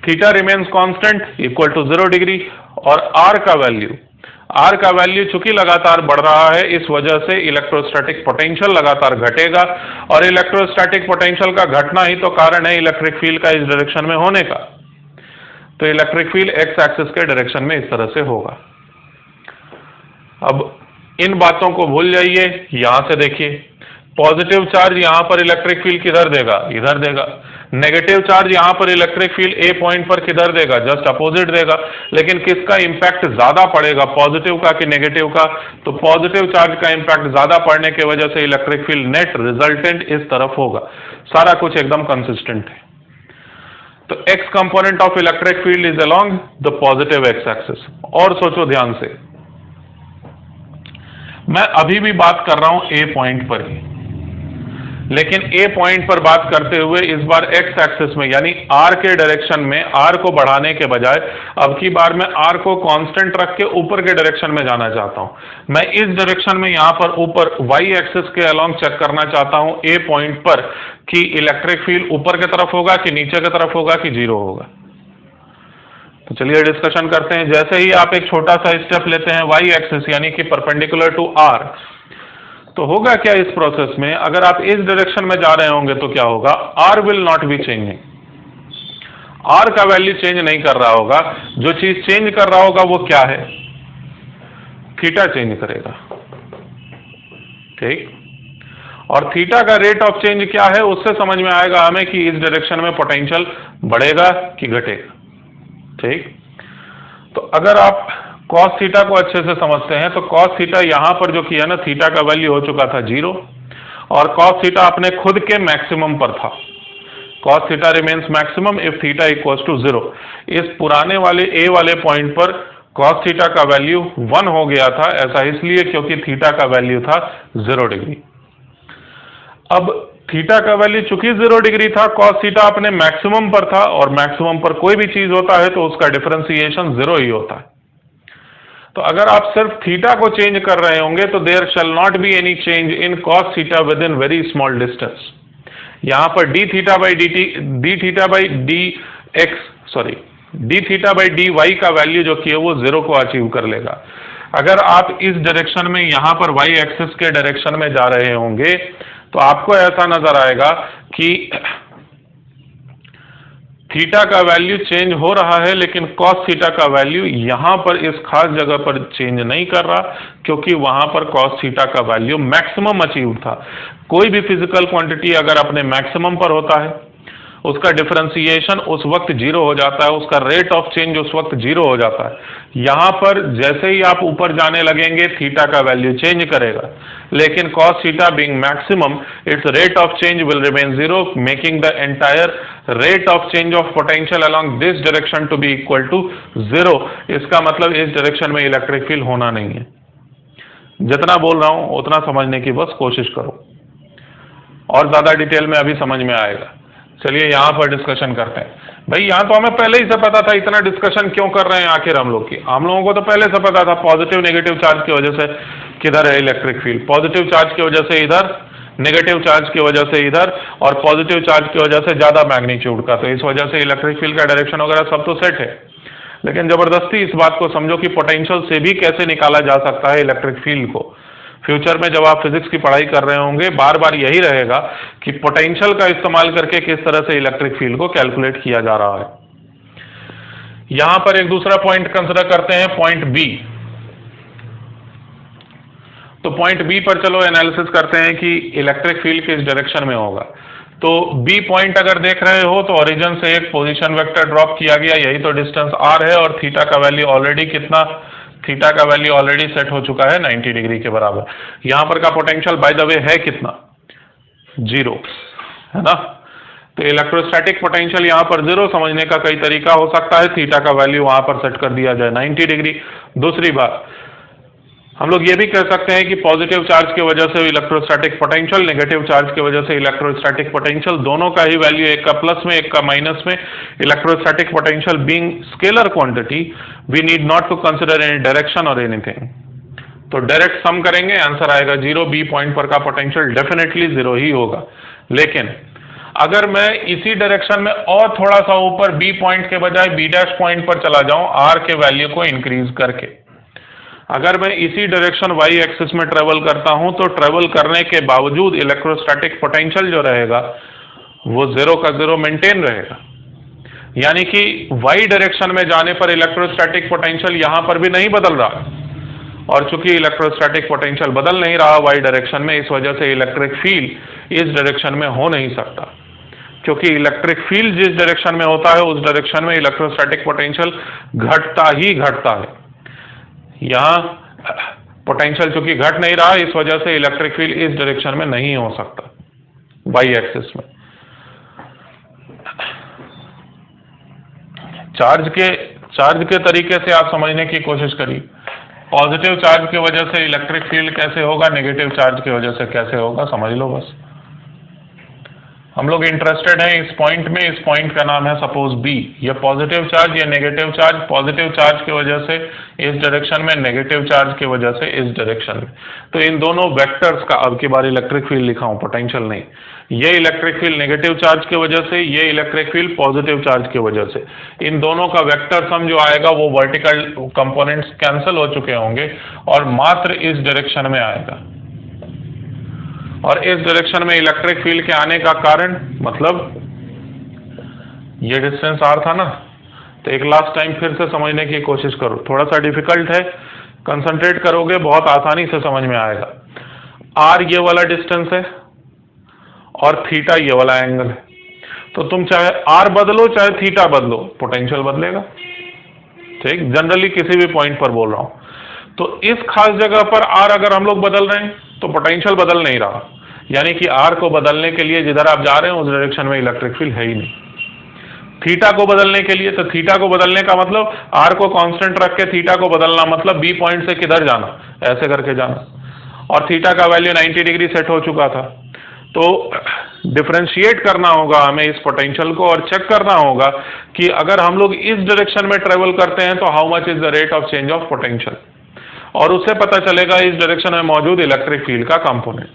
Theta remains constant equal to 0 degree, और आर का वैल्यू चूंकि लगातार बढ़ रहा है, इस वजह से इलेक्ट्रोस्टैटिक पोटेंशियल लगातार घटेगा, और इलेक्ट्रोस्टैटिक पोटेंशियल का घटना ही तो कारण है इलेक्ट्रिक फील्ड का इस डायरेक्शन में होने का। तो इलेक्ट्रिक फील्ड एक्स एक्सिस के डायरेक्शन में इस तरह से होगा। अब इन बातों को भूल जाइए, यहां से देखिए, पॉजिटिव चार्ज यहां पर इलेक्ट्रिक फील्ड किधर देगा, इधर देगा। नेगेटिव चार्ज यहां पर इलेक्ट्रिक फील्ड ए पॉइंट पर किधर देगा, जस्ट अपोजिट देगा। लेकिन किसका इंपैक्ट ज्यादा पड़ेगा, पॉजिटिव का कि नेगेटिव का? तो पॉजिटिव चार्ज का इंपैक्ट ज्यादा पड़ने की वजह से इलेक्ट्रिक फील्ड नेट रिजल्टेंट इस तरफ होगा। सारा कुछ एकदम कंसिस्टेंट है। तो x component of electric field is along the positive x axis. और सोचो ध्यान से, मैं अभी भी बात कर रहा हूं ए पॉइंट पर ही, लेकिन ए पॉइंट पर बात करते हुए इस बार एक्स एक्सिस में, यानी आर के डायरेक्शन में, आर को बढ़ाने के बजाय अब की बार मैं आर को कांस्टेंट रख के ऊपर के डायरेक्शन में जाना चाहता हूं। मैं इस डायरेक्शन में यहां पर ऊपर वाई एक्सिस के अलोंग चेक करना चाहता हूं ए पॉइंट पर कि इलेक्ट्रिक फील्ड ऊपर की तरफ होगा कि नीचे की तरफ होगा कि जीरो होगा। तो चलिए डिस्कशन करते हैं। जैसे ही आप एक छोटा सा स्टेप लेते हैं वाई एक्सिस यानी कि परपेंडिकुलर टू आर, तो होगा क्या इस प्रोसेस में, अगर आप इस डायरेक्शन में जा रहे होंगे तो क्या होगा, R will not be changing. R का वैल्यू चेंज नहीं कर रहा होगा। जो चीज चेंज कर रहा होगा वो क्या है, थीटा चेंज करेगा। ठीक, और थीटा का रेट ऑफ चेंज क्या है, उससे समझ में आएगा हमें कि इस डायरेक्शन में पोटेंशियल बढ़ेगा कि घटेगा। ठीक, तो अगर आप कॉस थीटा को अच्छे से समझते हैं तो कॉस थीटा यहां पर जो किया ना, थीटा का वैल्यू हो चुका था 0, और कॉस थीटा अपने खुद के मैक्सिमम पर था। Cos theta remains maximum if theta equals to 0। इस पुराने वाले ए वाले पॉइंट पर कॉस थीटा का वैल्यू 1 हो गया था। ऐसा इसलिए क्योंकि थीटा का वैल्यू था 0 डिग्री। अब थीटा का वैल्यू चूंकि 0 डिग्री था, कॉस थीटा अपने मैक्सिमम पर था, और मैक्सिमम पर कोई भी चीज होता है तो उसका डिफरेंशिएशन 0 ही होता है। तो अगर आप सिर्फ थीटा को चेंज कर रहे होंगे तो there shall not be any change in cos theta within very small distance. यहां पर D theta by D Y का वैल्यू जो कि है वो 0 को अचीव कर लेगा। अगर आप इस डायरेक्शन में यहां पर वाई एक्सिस के डायरेक्शन में जा रहे होंगे तो आपको ऐसा नजर आएगा कि थीटा का वैल्यू चेंज हो रहा है, लेकिन कॉस थीटा का वैल्यू यहां पर इस खास जगह पर चेंज नहीं कर रहा, क्योंकि वहां पर कॉस थीटा का वैल्यू मैक्सिमम अचीव था। कोई भी फिजिकल क्वांटिटी अगर अपने मैक्सिमम पर होता है, उसका डिफरेंशिएशन उस वक्त 0 हो जाता है, उसका रेट ऑफ चेंज उस वक्त 0 हो जाता है। यहां पर जैसे ही आप ऊपर जाने लगेंगे थीटा का वैल्यू चेंज करेगा, लेकिन cos theta being maximum, its rate of change will remain 0, making the entire rate of change of potential along this direction to be equal to 0। इसका मतलब इस डायरेक्शन में इलेक्ट्रिक फील्ड होना नहीं है। जितना बोल रहा हूं उतना समझने की बस कोशिश करो, और ज्यादा डिटेल में अभी समझ में आएगा। चलिए यहां पर डिस्कशन करते हैं। भाई यहां तो हमें पहले ही से पता था, इतना डिस्कशन क्यों कर रहे हैं आखिर हम लोगों को तो पहले से पता था पॉजिटिव नेगेटिव चार्ज की वजह से किधर है इलेक्ट्रिक फील्ड, पॉजिटिव चार्ज की वजह से इधर, नेगेटिव चार्ज की वजह से इधर, और पॉजिटिव चार्ज की वजह से ज्यादा मैग्नीट्यूड का, तो इस वजह से इलेक्ट्रिक फील्ड का डायरेक्शन वगैरह सब तो सेट है। लेकिन जबरदस्ती इस बात को समझो कि पोटेंशियल से भी कैसे निकाला जा सकता है इलेक्ट्रिक फील्ड को। फ्यूचर में जब आप फिजिक्स की पढ़ाई कर रहे होंगे बार बार यही रहेगा कि पोटेंशियल का इस्तेमाल करके किस तरह से इलेक्ट्रिक फील्ड को कैलकुलेट किया जा रहा है। यहां पर एक दूसरा पॉइंट कंसिडर करते हैं, पॉइंट बी। तो पॉइंट बी पर चलो एनालिसिस करते हैं कि इलेक्ट्रिक फील्ड किस डायरेक्शन में होगा। तो बी पॉइंट अगर देख रहे हो तो ओरिजिन से एक पोजीशन वेक्टर ड्रॉप किया गया, यही तो डिस्टेंस आर है, और थीटा का वैल्यू ऑलरेडी कितना, थीटा का वैल्यू ऑलरेडी सेट हो चुका है 90 डिग्री के बराबर। यहां पर का पोटेंशियल बाय द वे है कितना, 0, है ना। तो इलेक्ट्रोस्टैटिक पोटेंशियल यहां पर 0 समझने का कई तरीका हो सकता है। थीटा का वैल्यू वहां पर सेट कर दिया जाए 90 डिग्री। दूसरी बात हम लोग ये भी कह सकते हैं कि पॉजिटिव चार्ज की वजह से इलेक्ट्रोस्टैटिक पोटेंशियल, नेगेटिव चार्ज की वजह से इलेक्ट्रोस्टैटिक पोटेंशियल, दोनों का ही वैल्यू, एक का प्लस में एक का माइनस में। Electrostatic potential being scalar quantity, we need not to consider any direction और एनीथिंग। तो डायरेक्ट सम करेंगे, आंसर आएगा 0। बी पॉइंट पर का पोटेंशियल डेफिनेटली 0 ही होगा। लेकिन अगर मैं इसी डायरेक्शन में और थोड़ा सा ऊपर बी पॉइंट के बजाय बी डैश पॉइंट पर चला जाऊं, आर के वैल्यू को इंक्रीज करके, अगर मैं इसी डायरेक्शन वाई एक्सिस में ट्रेवल करता हूं तो ट्रेवल करने के बावजूद इलेक्ट्रोस्टैटिक पोटेंशियल जो रहेगा वो 0 का 0 मेंटेन रहेगा। यानी कि वाई डायरेक्शन में जाने पर इलेक्ट्रोस्टैटिक पोटेंशियल यहां पर भी नहीं बदल रहा, और चूंकि इलेक्ट्रोस्टैटिक पोटेंशियल बदल नहीं रहा वाई डायरेक्शन में, इस वजह से इलेक्ट्रिक फील्ड इस डायरेक्शन में हो नहीं सकता। क्योंकि इलेक्ट्रिक फील्ड जिस डायरेक्शन में होता है उस डायरेक्शन में इलेक्ट्रोस्टैटिक पोटेंशियल घटता ही घटता है। यहां पोटेंशियल चूंकि घट नहीं रहा, इस वजह से इलेक्ट्रिक फील्ड इस डायरेक्शन में नहीं हो सकता वाई एक्सिस में। चार्ज के तरीके से आप समझने की कोशिश करिए। पॉजिटिव चार्ज की वजह से इलेक्ट्रिक फील्ड कैसे होगा, नेगेटिव चार्ज की वजह से कैसे होगा, समझ लो बस। हम लोग इंटरेस्टेड हैं इस पॉइंट में। इस पॉइंट का नाम है सपोज बी। ये पॉजिटिव चार्ज, ये नेगेटिव चार्ज, पॉजिटिव चार्ज की वजह से इस डायरेक्शन में, नेगेटिव चार्ज की वजह से इस डायरेक्शन में। तो इन दोनों वेक्टर्स का अब की बार इलेक्ट्रिक फील्ड लिखा हूं, पोटेंशियल नहीं। ये इलेक्ट्रिक फील्ड नेगेटिव चार्ज की वजह से, ये इलेक्ट्रिक फील्ड पॉजिटिव चार्ज की वजह से। इन दोनों का वेक्टर सम जो आएगा वो वर्टिकल कंपोनेंट्स कैंसिल हो चुके होंगे और मात्र इस डायरेक्शन में आएगा। और इस डायरेक्शन में इलेक्ट्रिक फील्ड के आने का कारण, मतलब ये डिस्टेंस आर था ना, तो एक लास्ट टाइम फिर से समझने की कोशिश करो। थोड़ा सा डिफिकल्ट है, कंसंट्रेट करोगे बहुत आसानी से समझ में आएगा। आर ये वाला डिस्टेंस है और थीटा ये वाला एंगल है। तो तुम चाहे आर बदलो चाहे थीटा बदलो, पोटेंशियल बदलेगा। ठीक, जनरली किसी भी पॉइंट पर बोल रहा हूं। तो इस खास जगह पर आर अगर हम लोग बदल रहे हैं तो पोटेंशियल बदल नहीं रहा, यानी कि आर को बदलने के लिए जिधर आप जा रहे हैं उस डायरेक्शन में इलेक्ट्रिक फील्ड है ही नहीं। थीटा को बदलने के लिए, तो थीटा को बदलने का मतलब आर को कांस्टेंट रख के थीटा को बदलना, मतलब बी पॉइंट से किधर जाना, ऐसे करके जाना। और थीटा का वैल्यू 90 डिग्री सेट हो चुका था। तो डिफरेंशिएट करना होगा हमें इस पोटेंशियल को और चेक करना होगा कि अगर हम लोग इस डायरेक्शन में ट्रेवल करते हैं तो how much is the rate of change of potential, और उससे पता चलेगा इस डायरेक्शन में मौजूद इलेक्ट्रिक फील्ड का कंपोनेंट।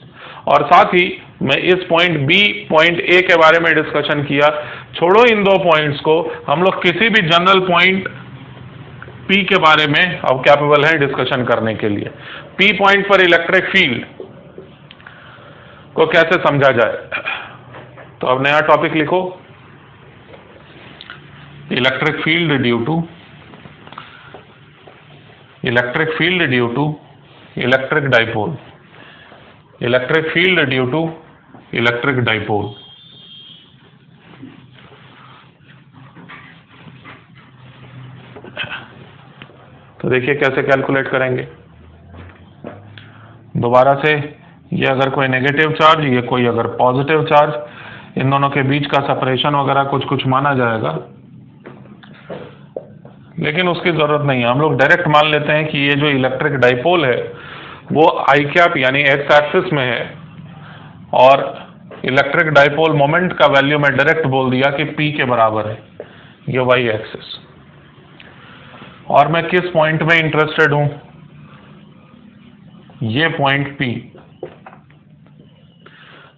और साथ ही मैं इस पॉइंट बी, पॉइंट ए के बारे में डिस्कशन किया। छोड़ो इन दो पॉइंट्स को, हम लोग किसी भी जनरल पॉइंट पी के बारे में अब कैपेबल है डिस्कशन करने के लिए। पी पॉइंट पर इलेक्ट्रिक फील्ड को कैसे समझा जाए, तो अब नया टॉपिक लिखो, electric field due to electric field due to electric dipole, electric field due to electric dipole. तो देखिए कैसे कैलकुलेट करेंगे। दोबारा से, ये अगर कोई नेगेटिव चार्ज, ये कोई अगर पॉजिटिव चार्ज, इन दोनों के बीच का सेपरेशन वगैरह कुछ कुछ माना जाएगा, लेकिन उसकी जरूरत नहीं है। हम लोग डायरेक्ट मान लेते हैं कि ये जो इलेक्ट्रिक डाइपोल है वो आई कैप यानी एक्स एक्सिस में है, और इलेक्ट्रिक डाइपोल मोमेंट का वैल्यू मैं डायरेक्ट बोल दिया कि P के बराबर है, ये वाई एक्सिस। और मैं किस पॉइंट में इंटरेस्टेड हूं, ये पॉइंट P।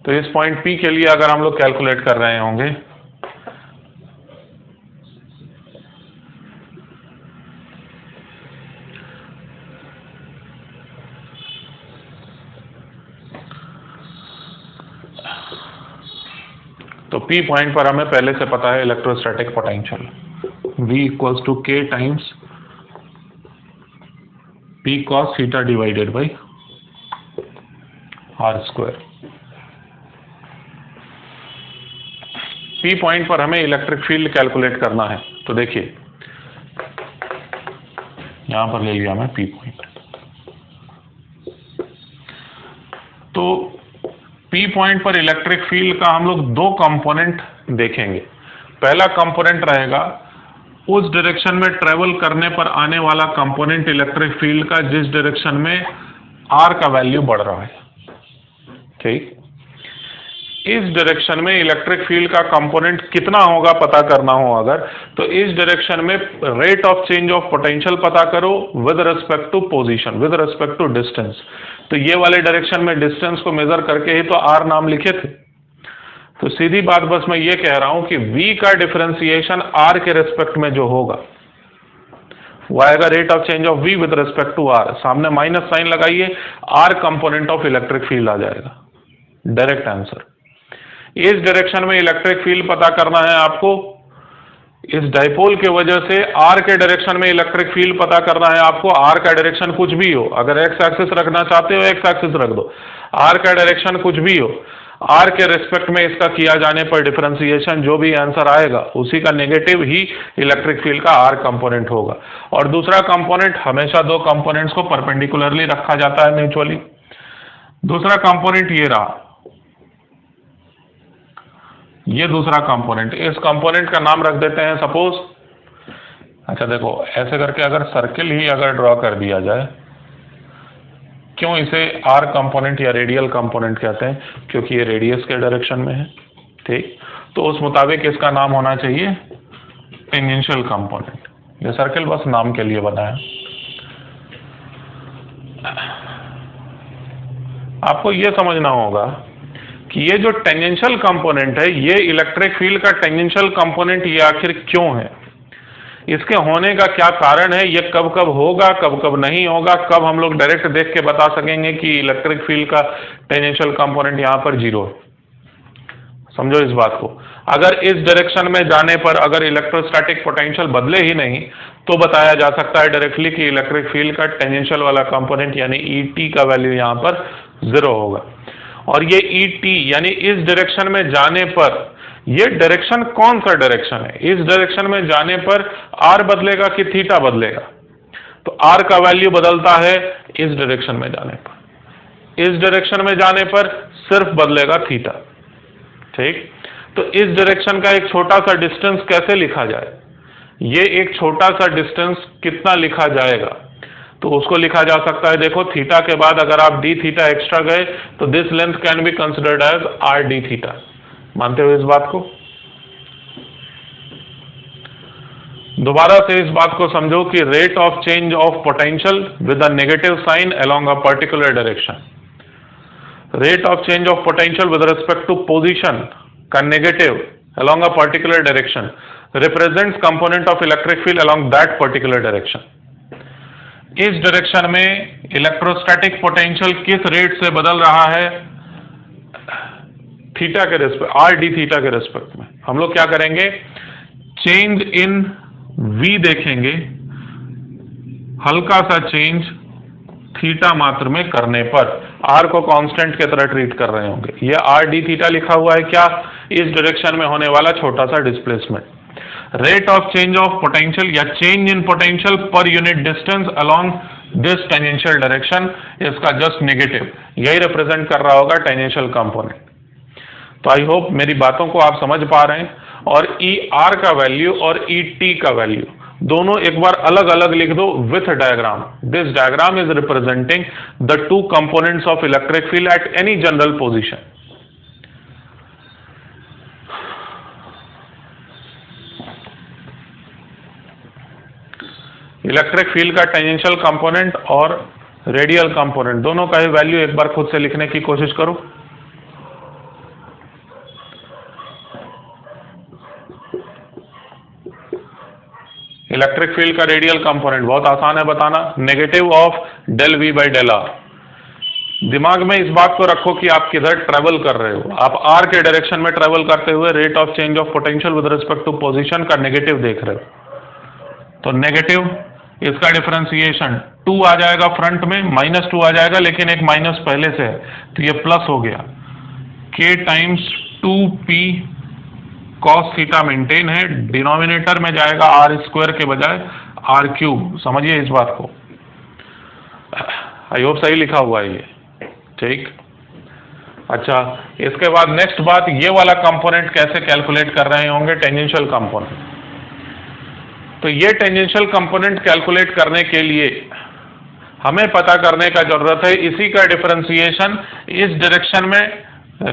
तो इस पॉइंट P के लिए अगर हम लोग कैलकुलेट कर रहे होंगे तो P पॉइंट पर हमें पहले से पता है electrostatic potential V equals to K times P cos theta divided by R²। P point पर हमें इलेक्ट्रिक फील्ड कैलकुलेट करना है। तो देखिए यहां पर ले लिया मैं P पॉइंट। तो P पॉइंट पर इलेक्ट्रिक फील्ड का हम लोग दो कंपोनेंट देखेंगे। पहला कंपोनेंट रहेगा उस डायरेक्शन में ट्रेवल करने पर आने वाला कंपोनेंट इलेक्ट्रिक फील्ड का जिस डायरेक्शन में R का वैल्यू बढ़ रहा है। ठीक, इस डायरेक्शन में इलेक्ट्रिक फील्ड का कंपोनेंट कितना होगा पता करना हो अगर, तो इस डायरेक्शन में rate of change of potential पता करो with respect to position, with respect to distance. तो ये वाले डायरेक्शन में डिस्टेंस को मेजर करके ही तो R नाम लिखे थे। तो सीधी बात बस मैं ये कह रहा हूं कि V का डिफरेंशिएशन R के रेस्पेक्ट में जो होगा वो आएगा rate of change of V with respect to R। सामने माइनस साइन लगाइए, R component of electric field आ जाएगा। Direct answer. इस डायरेक्शन में इलेक्ट्रिक फील्ड पता करना है आपको, इस डाइपोल के वजह से R के डायरेक्शन में इलेक्ट्रिक फील्ड पता करना है आपको। R का डायरेक्शन कुछ भी हो, अगर एक्स एक्सिस रखना चाहते हो एक्स एक्सिस रख दो, R का डायरेक्शन कुछ भी हो, R के रेस्पेक्ट में इसका किया जाने पर डिफरेंशिएशन जो भी आंसर आएगा उसी का नेगेटिव ही इलेक्ट्रिक फील्ड का R कंपोनेंट होगा। और दूसरा कंपोनेंट, हमेशा दो कंपोनेंट्स को परपेंडिकुलरली रखा जाता है म्यूचुअली। दूसरा कंपोनेंट ये रहा, ये दूसरा कंपोनेंट, इस कंपोनेंट का नाम रख देते हैं सपोज, अच्छा देखो ऐसे करके अगर सर्किल ही अगर ड्रॉ कर दिया जाए, क्यों इसे R कंपोनेंट या रेडियल कंपोनेंट कहते हैं, क्योंकि ये रेडियस के डायरेक्शन में है। ठीक, तो उस मुताबिक इसका नाम होना चाहिए टेंजेंशियल कंपोनेंट। ये सर्किल बस नाम के लिए बनाया। आपको ये समझना होगा कि ये जो टेंजेंशियल कंपोनेंट है, ये इलेक्ट्रिक फील्ड का टेंजेंशियल कंपोनेंट ये आखिर क्यों है, इसके होने का क्या कारण है, ये कब कब होगा कब कब नहीं होगा, कब हम लोग डायरेक्ट देख के बता सकेंगे कि इलेक्ट्रिक फील्ड का टेंजेंशियल कंपोनेंट यहाँ पर 0 है। समझो इस बात को। अगर इस डायरेक्शन में जाने पर अगर इलेक्ट्रोस्टैटिक पोटेंशियल बदले ही नहीं तो बताया जा सकता है डायरेक्टली कि इलेक्ट्रिक फील्ड का टेंजेंशियल वाला कंपोनेंट यानी ET का वैल्यू यहाँ पर 0 होगा। और ये ET यानी इस डायरेक्शन में जाने पर, ये डायरेक्शन कौन सा डायरेक्शन है, इस डायरेक्शन में जाने पर R बदलेगा कि थीटा बदलेगा, तो R का वैल्यू बदलता है इस डायरेक्शन में जाने पर, इस डायरेक्शन में जाने पर सिर्फ बदलेगा थीटा। ठीक, तो इस डायरेक्शन का एक छोटा सा डिस्टेंस कैसे लिखा जाए, ये एक छोटा सा डिस्टेंस कितना लिखा जाएगा, तो उसको लिखा जा सकता है, देखो थीटा के बाद अगर आप d थीटा एक्स्ट्रा गए तो this length can be considered as r d theta. मानते हो इस बात को? दोबारा से इस बात को समझो कि rate of change of potential with a negative sign along a particular direction, rate of change of potential with respect to position का negative along a particular direction represents component of electric field along that particular direction. इस direction में electrostatic potential किस rate से बदल रहा है, theta के respect, r d theta के रेस्पेक्ट में। हम लोग क्या करेंगे, चेंज इन v देखेंगे, हल्का सा चेंज थीटा मात्र में करने पर r को कांस्टेंट की तरह ट्रीट कर रहे होंगे। ये r d थीटा लिखा हुआ है क्या, इस डायरेक्शन में होने वाला छोटा सा displacement. Rate of change of potential या change in potential per unit distance along this tangential direction, इसका जस्ट नेगेटिव, यही रिप्रेजेंट कर रहा होगा टेंजेंशियल कंपोनेंट। तो आई होप मेरी बातों को आप समझ पा रहे हैं। और ER का वैल्यू और ET का वैल्यू दोनों एक बार अलग अलग लिख दो with diagram. This diagram is representing the two components of electric field at any general position. Electric field का टेंजेंशियल कंपोनेंट और रेडियल कंपोनेंट दोनों का ही वैल्यू एक बार खुद से लिखने की कोशिश करो। इलेक्ट्रिक फील्ड का रेडियल कंपोनेंट बहुत आसान है बताना, negative of del V by del R। दिमाग में इस बात को रखो कि आप किधर ट्रेवल कर रहे हो। आप आर के डायरेक्शन में ट्रेवल करते हुए rate of change of potential with respect to position का नेगेटिव देख रहे हो। तो नेगेटिव, इसका डिफरेंशिएशन 2 आ जाएगा फ्रंट में, -2 आ जाएगा, लेकिन एक माइनस पहले से है तो ये प्लस हो गया। k times 2p cos theta maintain है, डिनोमिनेटर में जाएगा आर स्क्वायर के बजाय आर क्यूब। समझिए इस बात को, आई होप सही लिखा हुआ है ये, ठीक। अच्छा, इसके बाद नेक्स्ट बात, ये वाला कंपोनेंट कैसे कैलकुलेट कर रहे होंगे, टेंजेंशियल कंपोनेंट। तो ये टेंजेंशियल कंपोनेंट कैलकुलेट करने के लिए हमें पता करने का जरूरत है इसी का डिफरेंशिएशन इस डायरेक्शन में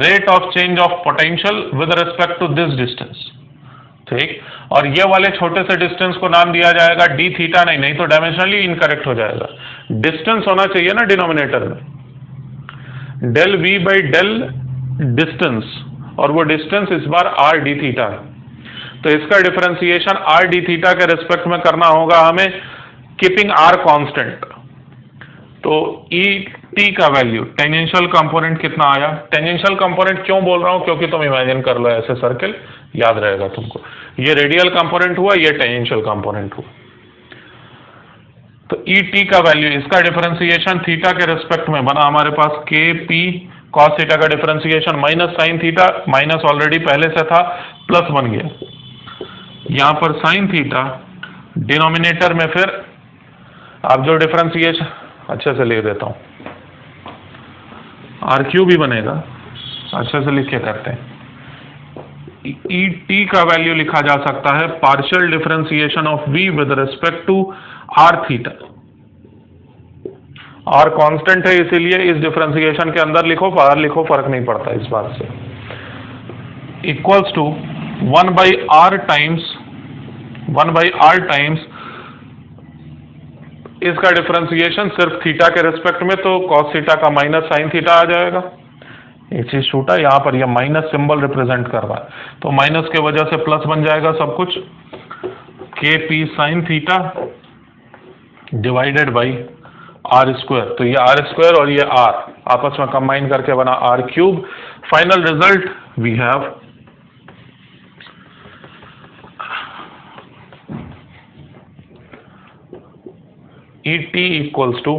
rate of change of potential with respect to this distance, ठीक। और ये वाले छोटे से डिस्टेंस को नाम दिया जाएगा डी थीटा। नहीं तो डायमेंशनली इनकरेक्ट हो जाएगा। डिस्टेंस होना चाहिए ना डिनोमिनेटर में, del V by del distance, और वो डिस्टेंस इस बार आर डी थीटा है। तो इसका डिफरेंशिएशन आर डी थीटा के रिस्पेक्ट में करना होगा हमें, कीपिंग आर कांस्टेंट। तो ई टी का वैल्यू, टेंजेंशियल कंपोनेंट कितना आया। टेंजेंशियल कंपोनेंट क्यों बोल रहा हूं, क्योंकि तुम इमेजिन कर लो ऐसे सर्कल, याद रहेगा तुमको। ये रेडियल कंपोनेंट हुआ, ये टेंजेंशियल कंपोनेंट हुआ। तो ई टी का वैल्यू, इसका डिफरेंशिएशन थीटा के रिस्पेक्ट में बना हमारे पास के पी कॉस थीटा का differentiation minus sine theta, minus already पहले से था, प्लस बन गया। यहां पर साइन थीटा, डिनोमिनेटर में फिर आप जो डिफरेंशिएशन, अच्छे से लिख देता हूं, आर क्यू भी बनेगा, अच्छे से लिख के करते हैं। ई टी का वैल्यू लिखा जा सकता है partial differentiation of V with respect to R theta. R constant है, इसीलिए इस डिफरेंशिएशन के अंदर लिखो बाहर लिखो फर्क नहीं पड़ता इस बात से। इक्वल्स टू 1/r टाइम्स इसका डिफरेंशिएशन सिर्फ थीटा के रिस्पेक्ट में, तो कॉस थीटा का माइनस साइन थीटा आ जाएगा। एक चीज छूटा, यहां पर यह माइनस सिंबल रिप्रेजेंट कर रहा है, तो माइनस के वजह से प्लस बन जाएगा सब कुछ। K P sine theta divided by R square, तो ये आर स्क्वायर और ये आर आपस में कंबाइन करके बना R cube. Final result we have E T equals to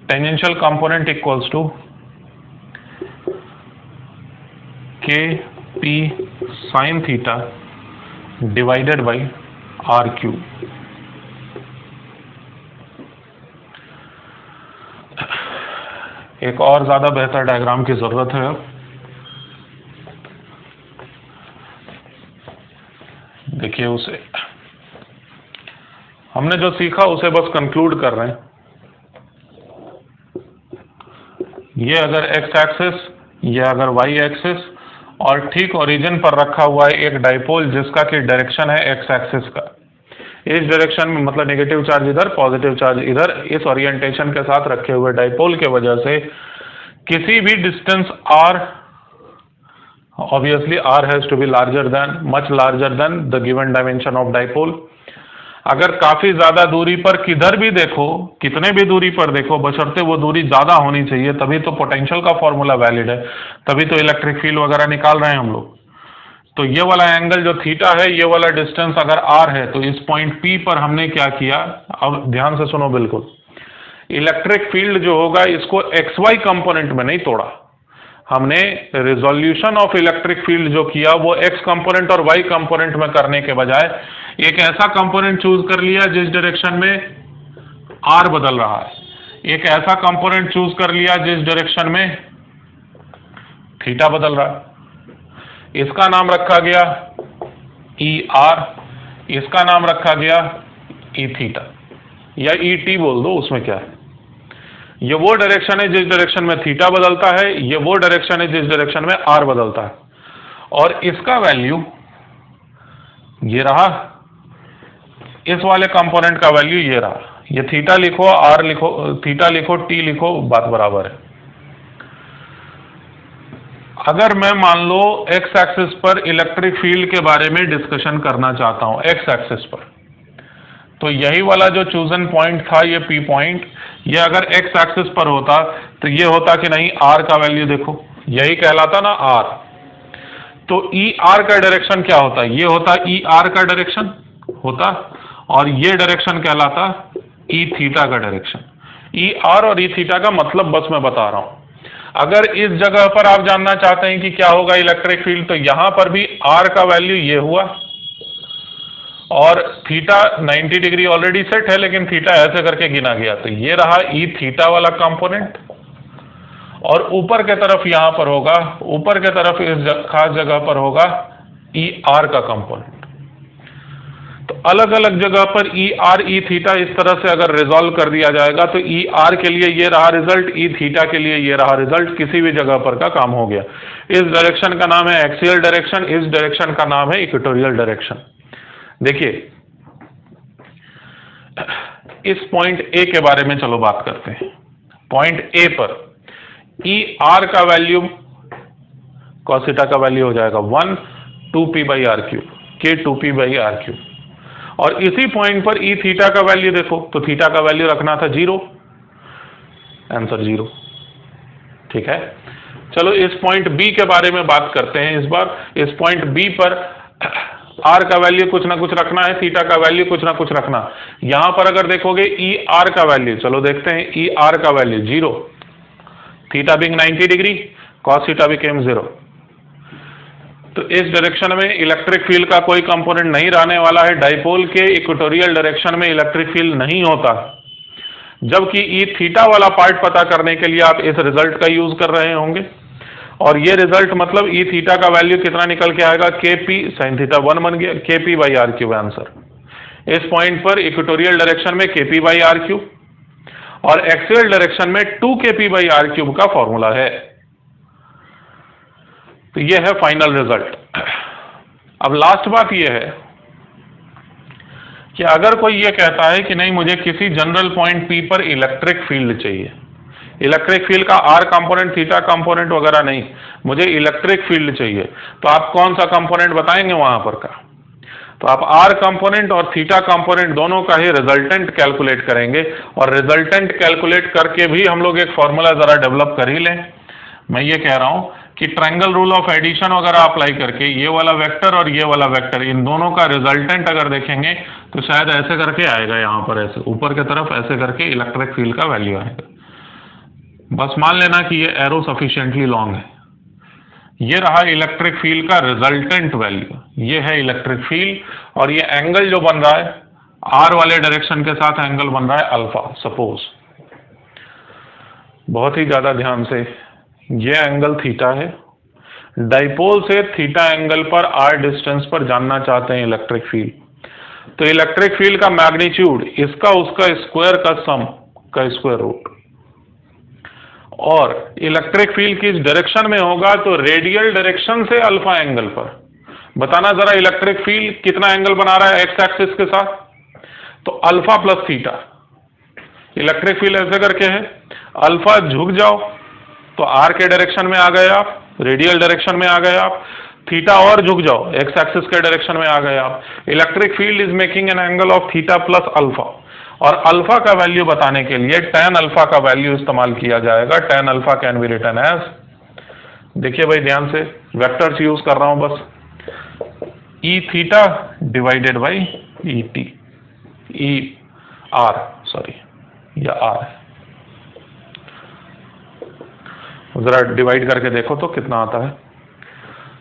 tangential component equals to K P sine theta divided by R cube. एक और ज्यादा बेहतर डायग्राम की जरूरत है अब। देखिए, उसे हमने जो सीखा उसे बस कंक्लूड कर रहे हैं। ये अगर एक्स एक्सिस, ये अगर वाई एक्सिस, और ठीक ओरिजिन पर रखा हुआ है एक डाइपोल जिसका कि डायरेक्शन है एक्स एक्सिस का। इस डायरेक्शन में मतलब नेगेटिव चार्ज इधर, पॉजिटिव चार्ज इधर, इस ओरिएंटेशन के साथ रखे हुए डाइपोल के वजह से किसी भी distance r, obviously r has to be larger than, much larger than the given dimension of dipole. अगर काफी ज्यादा दूरी पर किधर भी देखो, कितने भी दूरी पर देखो, बशर्ते वो दूरी ज्यादा होनी चाहिए, तभी तो पोटेंशियल का फॉर्मूला वैलिड है, तभी तो इलेक्ट्रिक फील्ड वगैरह निकाल रहे हैं हम लोग। तो ये वाला एंगल जो थीटा है, ये वाला डिस्टेंस अगर r है, तो इस पॉइंट P पर हमने क्या किया, अब ध्यान से सुनो बिल्कुल। इलेक्ट्रिक फील्ड जो होगा इसको XY कंपोनेंट में नहीं तोड़ा हमने, रिजोल्यूशन ऑफ इलेक्ट्रिक फील्ड जो किया वो X कंपोनेंट और Y कंपोनेंट में करने के बजाय एक ऐसा कंपोनेंट चूज कर लिया जिस डायरेक्शन में R बदल रहा है, एक ऐसा कंपोनेंट चूज कर लिया जिस डायरेक्शन में थीटा बदल रहा है। इसका नाम रखा गया ER, इसका नाम रखा गया E थीटा, या ET बोल दो, उसमें क्या है। ये वो डायरेक्शन है जिस डायरेक्शन में थीटा बदलता है, ये वो डायरेक्शन है जिस डायरेक्शन में R बदलता है, और इसका वैल्यू ये रहा, इस वाले कंपोनेंट का वैल्यू ये रहा। ये थीटा लिखो, R लिखो, थीटा लिखो, T लिखो, बात बराबर है। अगर मैं मान लो एक्स एक्सिस पर इलेक्ट्रिक फील्ड के बारे में डिस्कशन करना चाहता हूं, एक्स एक्सिस पर, तो यही वाला जो चूजन पॉइंट था, ये पी पॉइंट, ये अगर एक्स एक्सिस पर होता तो ये होता कि नहीं, आर का वैल्यू देखो, यही कहलाता ना आर। तो ई आर का डायरेक्शन क्या होता, ये होता ई आर का डायरेक्शन होता, और ये डायरेक्शन कहलाता ई थीटा का डायरेक्शन। ई आर और ई थीटा का मतलब बस मैं बता रहा हूं। अगर इस जगह पर आप जानना चाहते हैं कि क्या होगा इलेक्ट्रिक फील्ड, तो यहां पर भी आर का वैल्यू ये हुआ, और थीटा 90 डिग्री ऑलरेडी सेट है, लेकिन थीटा ऐसे करके गिना गया, तो ये रहा ई थीटा वाला कंपोनेंट। और ऊपर के तरफ यहां पर होगा, ऊपर के तरफ इस खास जगह पर होगा ई आर का कंपोनेंट। तो अलग अलग जगह पर ई आर ई थीटा इस तरह से अगर रिजॉल्व कर दिया जाएगा, तो ई आर के लिए ये रहा रिजल्ट, ई थीटा के लिए ये रहा रिजल्ट, किसी भी जगह पर का काम हो गया। इस डायरेक्शन का नाम है एक्सियल डायरेक्शन, इस डायरेक्शन का नाम है इक्वेटोरियल डायरेक्शन। देखिए, इस पॉइंट ए के बारे में चलो बात करते हैं। पॉइंट ए पर ई आर का वैल्यू, कॉस थीटा का वैल्यू हो जाएगा 1 2p बाई आर क्यूब, के 2p बाई आर क्यूब। और इसी पॉइंट पर ई थीटा का वैल्यू देखो, तो थीटा का वैल्यू रखना था 0, आंसर 0। ठीक है, चलो इस पॉइंट बी के बारे में बात करते हैं इस बार। इस पॉइंट बी पर आर का वैल्यू कुछ ना कुछ रखना है, थीटा का वैल्यू कुछ ना कुछ रखना। यहां पर अगर देखोगे ई आर का वैल्यू, चलो देखते हैं, ई आर का value 0, theta being 90 degree, cos theta became 0। तो इस डायरेक्शन में इलेक्ट्रिक फील्ड का कोई कंपोनेंट नहीं रहने वाला है। डाइपोल के इक्वेटोरियल डायरेक्शन में इलेक्ट्रिक फील्ड नहीं होता, जबकि ई थीटा वाला पार्ट पता करने के लिए आप इस रिजल्ट का यूज कर रहे होंगे। और ये रिजल्ट मतलब ई थीटा का वैल्यू कितना निकल के आएगा, के पी साइन थीटा 1 बन गया, K P by R cube answer. इस पॉइंट पर इक्वेटोरियल डायरेक्शन में K P by R cube, और एक्सियल डायरेक्शन में 2 K P by R cube का फॉर्मूला है। तो ये है फाइनल रिजल्ट। अब लास्ट बात ये है कि अगर कोई ये कहता है कि नहीं, मुझे किसी जनरल पॉइंट पी पर इलेक्ट्रिक फील्ड चाहिए, इलेक्ट्रिक फील्ड का आर कंपोनेंट थीटा कंपोनेंट वगैरह नहीं, मुझे इलेक्ट्रिक फील्ड चाहिए, तो आप कौन सा कंपोनेंट बताएंगे वहां पर का? तो आप आर कंपोनेंट और थीटा कंपोनेंट दोनों का ही रिजल्टेंट कैलकुलेट करेंगे, और रिजल्टेंट कैलकुलेट करके भी हम लोग एक फॉर्मूला जरा डेवलप कर ही लें। मैं ये कह रहा हूं कि ट्रायंगल रूल ऑफ एडिशन वगैरह अप्लाई करके ये वाला वेक्टर और ये वाला वेक्टर, इन दोनों का रिजल्टेंट अगर देखेंगे तो शायद ऐसे करके आएगा, यहां पर ऐसे ऊपर की तरफ ऐसे करके इलेक्ट्रिक फील्ड का वैल्यू आएगा। बस मान लेना कि ये एरो सफिशिएंटली लॉन्ग है। ये रहा इलेक्ट्रिक फील्ड का रिजल्टेंट वैल्यू, ये है इलेक्ट्रिक फील्ड, और ये एंगल जो बन रहा है आर वाले डायरेक्शन के साथ एंगल बन रहा है अल्फा। सपोज, बहुत ही ज्यादा ध्यान से, ये एंगल थीटा है, डाइपोल से थीटा एंगल पर आर डिस्टेंस पर जानना चाहते हैं इलेक्ट्रिक फील्ड। तो इलेक्ट्रिक फील्ड का मैग्नीट्यूड इसका उसका स्क्वायर का सम का स्क्वायर रूट, और इलेक्ट्रिक फील्ड किस डायरेक्शन में होगा, तो रेडियल डायरेक्शन से अल्फा एंगल पर। बताना जरा, इलेक्ट्रिक फील्ड कितना एंगल बना रहा है एक्स एक्सिस के साथ, तो alpha plus theta. Electric field ऐसे करके है, अल्फा झुक जाओ तो आर के डायरेक्शन में आ गए आप, रेडियल डायरेक्शन में आ गए आप, थीटा और झुक जाओ एक्स एक्सिस के डायरेक्शन में आ गए आप। Electric field is making an angle of theta plus alpha, और अल्फा का वैल्यू बताने के लिए tan अल्फा का वैल्यू इस्तेमाल किया जाएगा। tan alpha can be written as, देखिए भाई ध्यान से, वेक्टर्स यूज कर रहा हूं बस, E theta divided by E T, E R, sorry या आर, जरा डिवाइड करके देखो तो कितना आता है।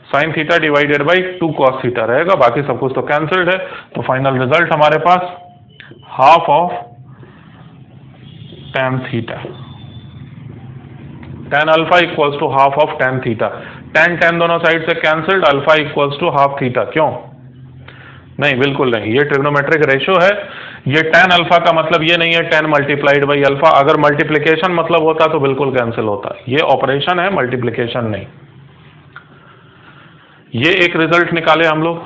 Sign theta divided by 2 cos theta रहेगा, बाकी सब कुछ तो कैंसल्ड है। तो फाइनल रिजल्ट हमारे पास half of tan theta, tan alpha equals to half of tan theta. tan दोनों साइड से cancelled, alpha equals to half theta. क्यों नहीं, बिल्कुल नहीं, ये ट्रिग्नोमेट्रिक रेशियो है। ये tan अल्फा का मतलब ये नहीं है tan मल्टीप्लाइड बाई अल्फा, अगर मल्टीप्लिकेशन मतलब होता तो बिल्कुल कैंसिल होता। ये ऑपरेशन है, मल्टीप्लिकेशन नहीं। ये एक रिजल्ट निकाले हम लोग।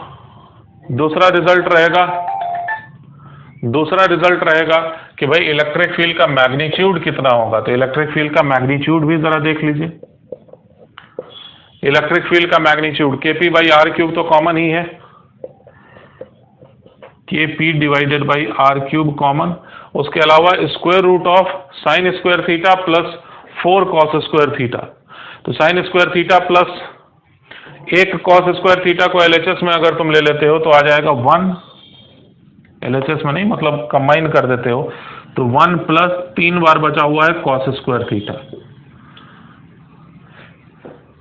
दूसरा रिजल्ट रहेगा कि भाई इलेक्ट्रिक फील्ड का मैग्नीट्यूड कितना होगा, तो इलेक्ट्रिक फील्ड का मैग्नीट्यूड भी जरा देख लीजिए। इलेक्ट्रिक फील्ड का magnitude KP by R cube तो कॉमन ही है, K P divided by R cube common, उसके अलावा square root of sine square theta plus 4 cos square theta. तो sine square theta plus 1 cos square theta को LHS में अगर तुम ले लेते हो तो आ जाएगा 1, एलएचएस में नहीं मतलब कंबाइन कर देते हो तो 1 प्लस 3 बार बचा हुआ है कॉस स्क्वायर थीटा।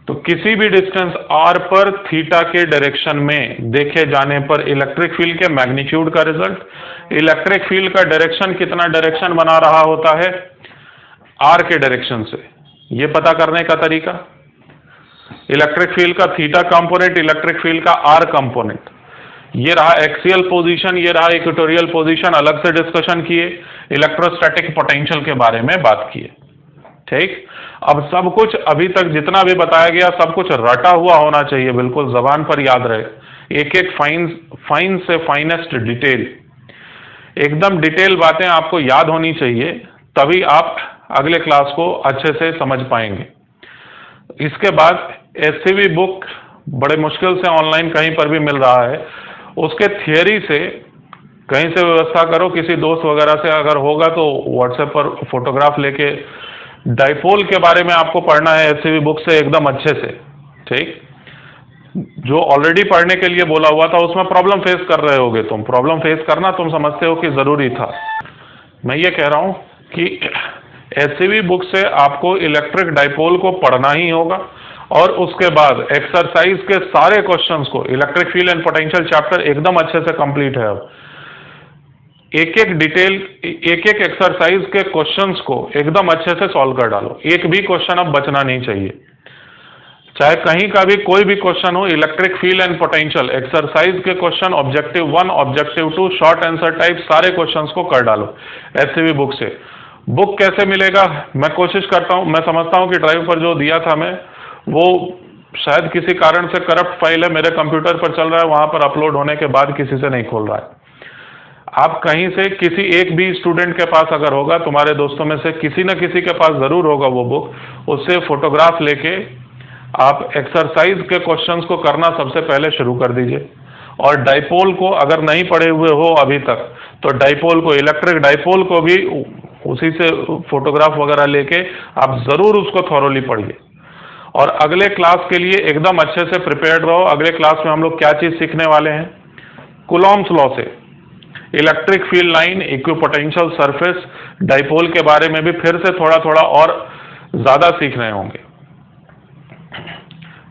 तो किसी भी डिस्टेंस r पर थीटा के डायरेक्शन में देखे जाने पर इलेक्ट्रिक फील्ड के मैग्नीट्यूड का रिजल्ट, इलेक्ट्रिक फील्ड का डायरेक्शन कितना डायरेक्शन बना रहा होता है r के डायरेक्शन से, ये पता करने का तरीका। इलेक्ट्रिक फील्ड का थीटा कंपोनेंट, इलेक्ट्रिक फील्ड का r कंपोनेंट, ये रहा एक्सियल पोजीशन, ये रहा इक्वेटोरियल पोजीशन, अलग से डिस्कशन किए, इलेक्ट्रोस्टैटिक पोटेंशियल के बारे में बात किए। ठीक, अब सब कुछ अभी तक जितना भी बताया गया सब कुछ रटा हुआ होना चाहिए, बिल्कुल जबान पर याद रहे, एक एक फाइन से फाइनेस्ट डिटेल, एकदम डिटेल बातें आपको याद होनी चाहिए, तभी आप अगले क्लास को अच्छे से समझ पाएंगे। इसके बाद एससीवी बुक बड़े मुश्किल से ऑनलाइन कहीं पर भी मिल रहा है, उसके थियरी से कहीं से व्यवस्था करो, किसी दोस्त वगैरह से अगर होगा तो व्हाट्सएप पर फोटोग्राफ लेके, डाइपोल के बारे में आपको पढ़ना है एससीवी बुक से एकदम अच्छे से। ठीक, जो ऑलरेडी पढ़ने के लिए बोला हुआ था उसमें प्रॉब्लम फेस कर रहे होगे तुम, प्रॉब्लम फेस करना तुम समझते हो कि जरूरी था। मैं ये कह रहा हूं कि एससीवी बुक से आपको इलेक्ट्रिक डाइपोल को पढ़ना ही होगा और उसके बाद एक्सरसाइज के सारे क्वेश्चंस को, electric field and potential chapter एकदम अच्छे से कंप्लीट है। अब एक एक डिटेल, एक एक एक्सरसाइज के क्वेश्चंस को एकदम अच्छे से सॉल्व कर डालो, एक भी क्वेश्चन अब बचना नहीं चाहिए, चाहे कहीं का भी कोई भी क्वेश्चन हो। Electric field and potential exercise के question objective 1, objective 2, short answer type सारे क्वेश्चंस को कर डालो एससीवी बुक से। बुक कैसे मिलेगा, मैं कोशिश करता हूं, मैं समझता हूं कि ड्राइव पर जो दिया था मैं, वो शायद किसी कारण से करप्ट फाइल है, मेरे कंप्यूटर पर चल रहा है, वहां पर अपलोड होने के बाद किसी से नहीं खोल रहा है। आप कहीं से किसी एक भी स्टूडेंट के पास अगर होगा, तुम्हारे दोस्तों में से किसी न किसी के पास जरूर होगा वो बुक, उससे फोटोग्राफ लेके आप एक्सरसाइज के क्वेश्चंस को करना सबसे पहले शुरू कर दीजिए। और डाइपोल को अगर नहीं पढ़े हुए हो अभी तक, तो डाइपोल को, इलेक्ट्रिक डाइपोल को भी उसी से फोटोग्राफ वगैरह लेके आप जरूर उसको थॉरोली पढ़िए। और अगले क्लास के लिए एकदम अच्छे से प्रिपेयर्ड रहो। अगले क्लास में हम लोग क्या चीज सीखने वाले हैं, कूलॉम्स लॉ से electric field line, equipotential surface, dipole के बारे में भी फिर से थोड़ा थोड़ा और ज्यादा सीख रहे होंगे।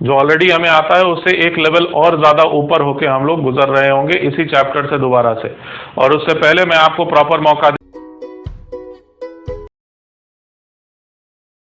जो ऑलरेडी हमें आता है उससे एक लेवल और ज्यादा ऊपर होके हम लोग गुजर रहे होंगे इसी चैप्टर से दोबारा से। और उससे पहले मैं आपको प्रॉपर मौका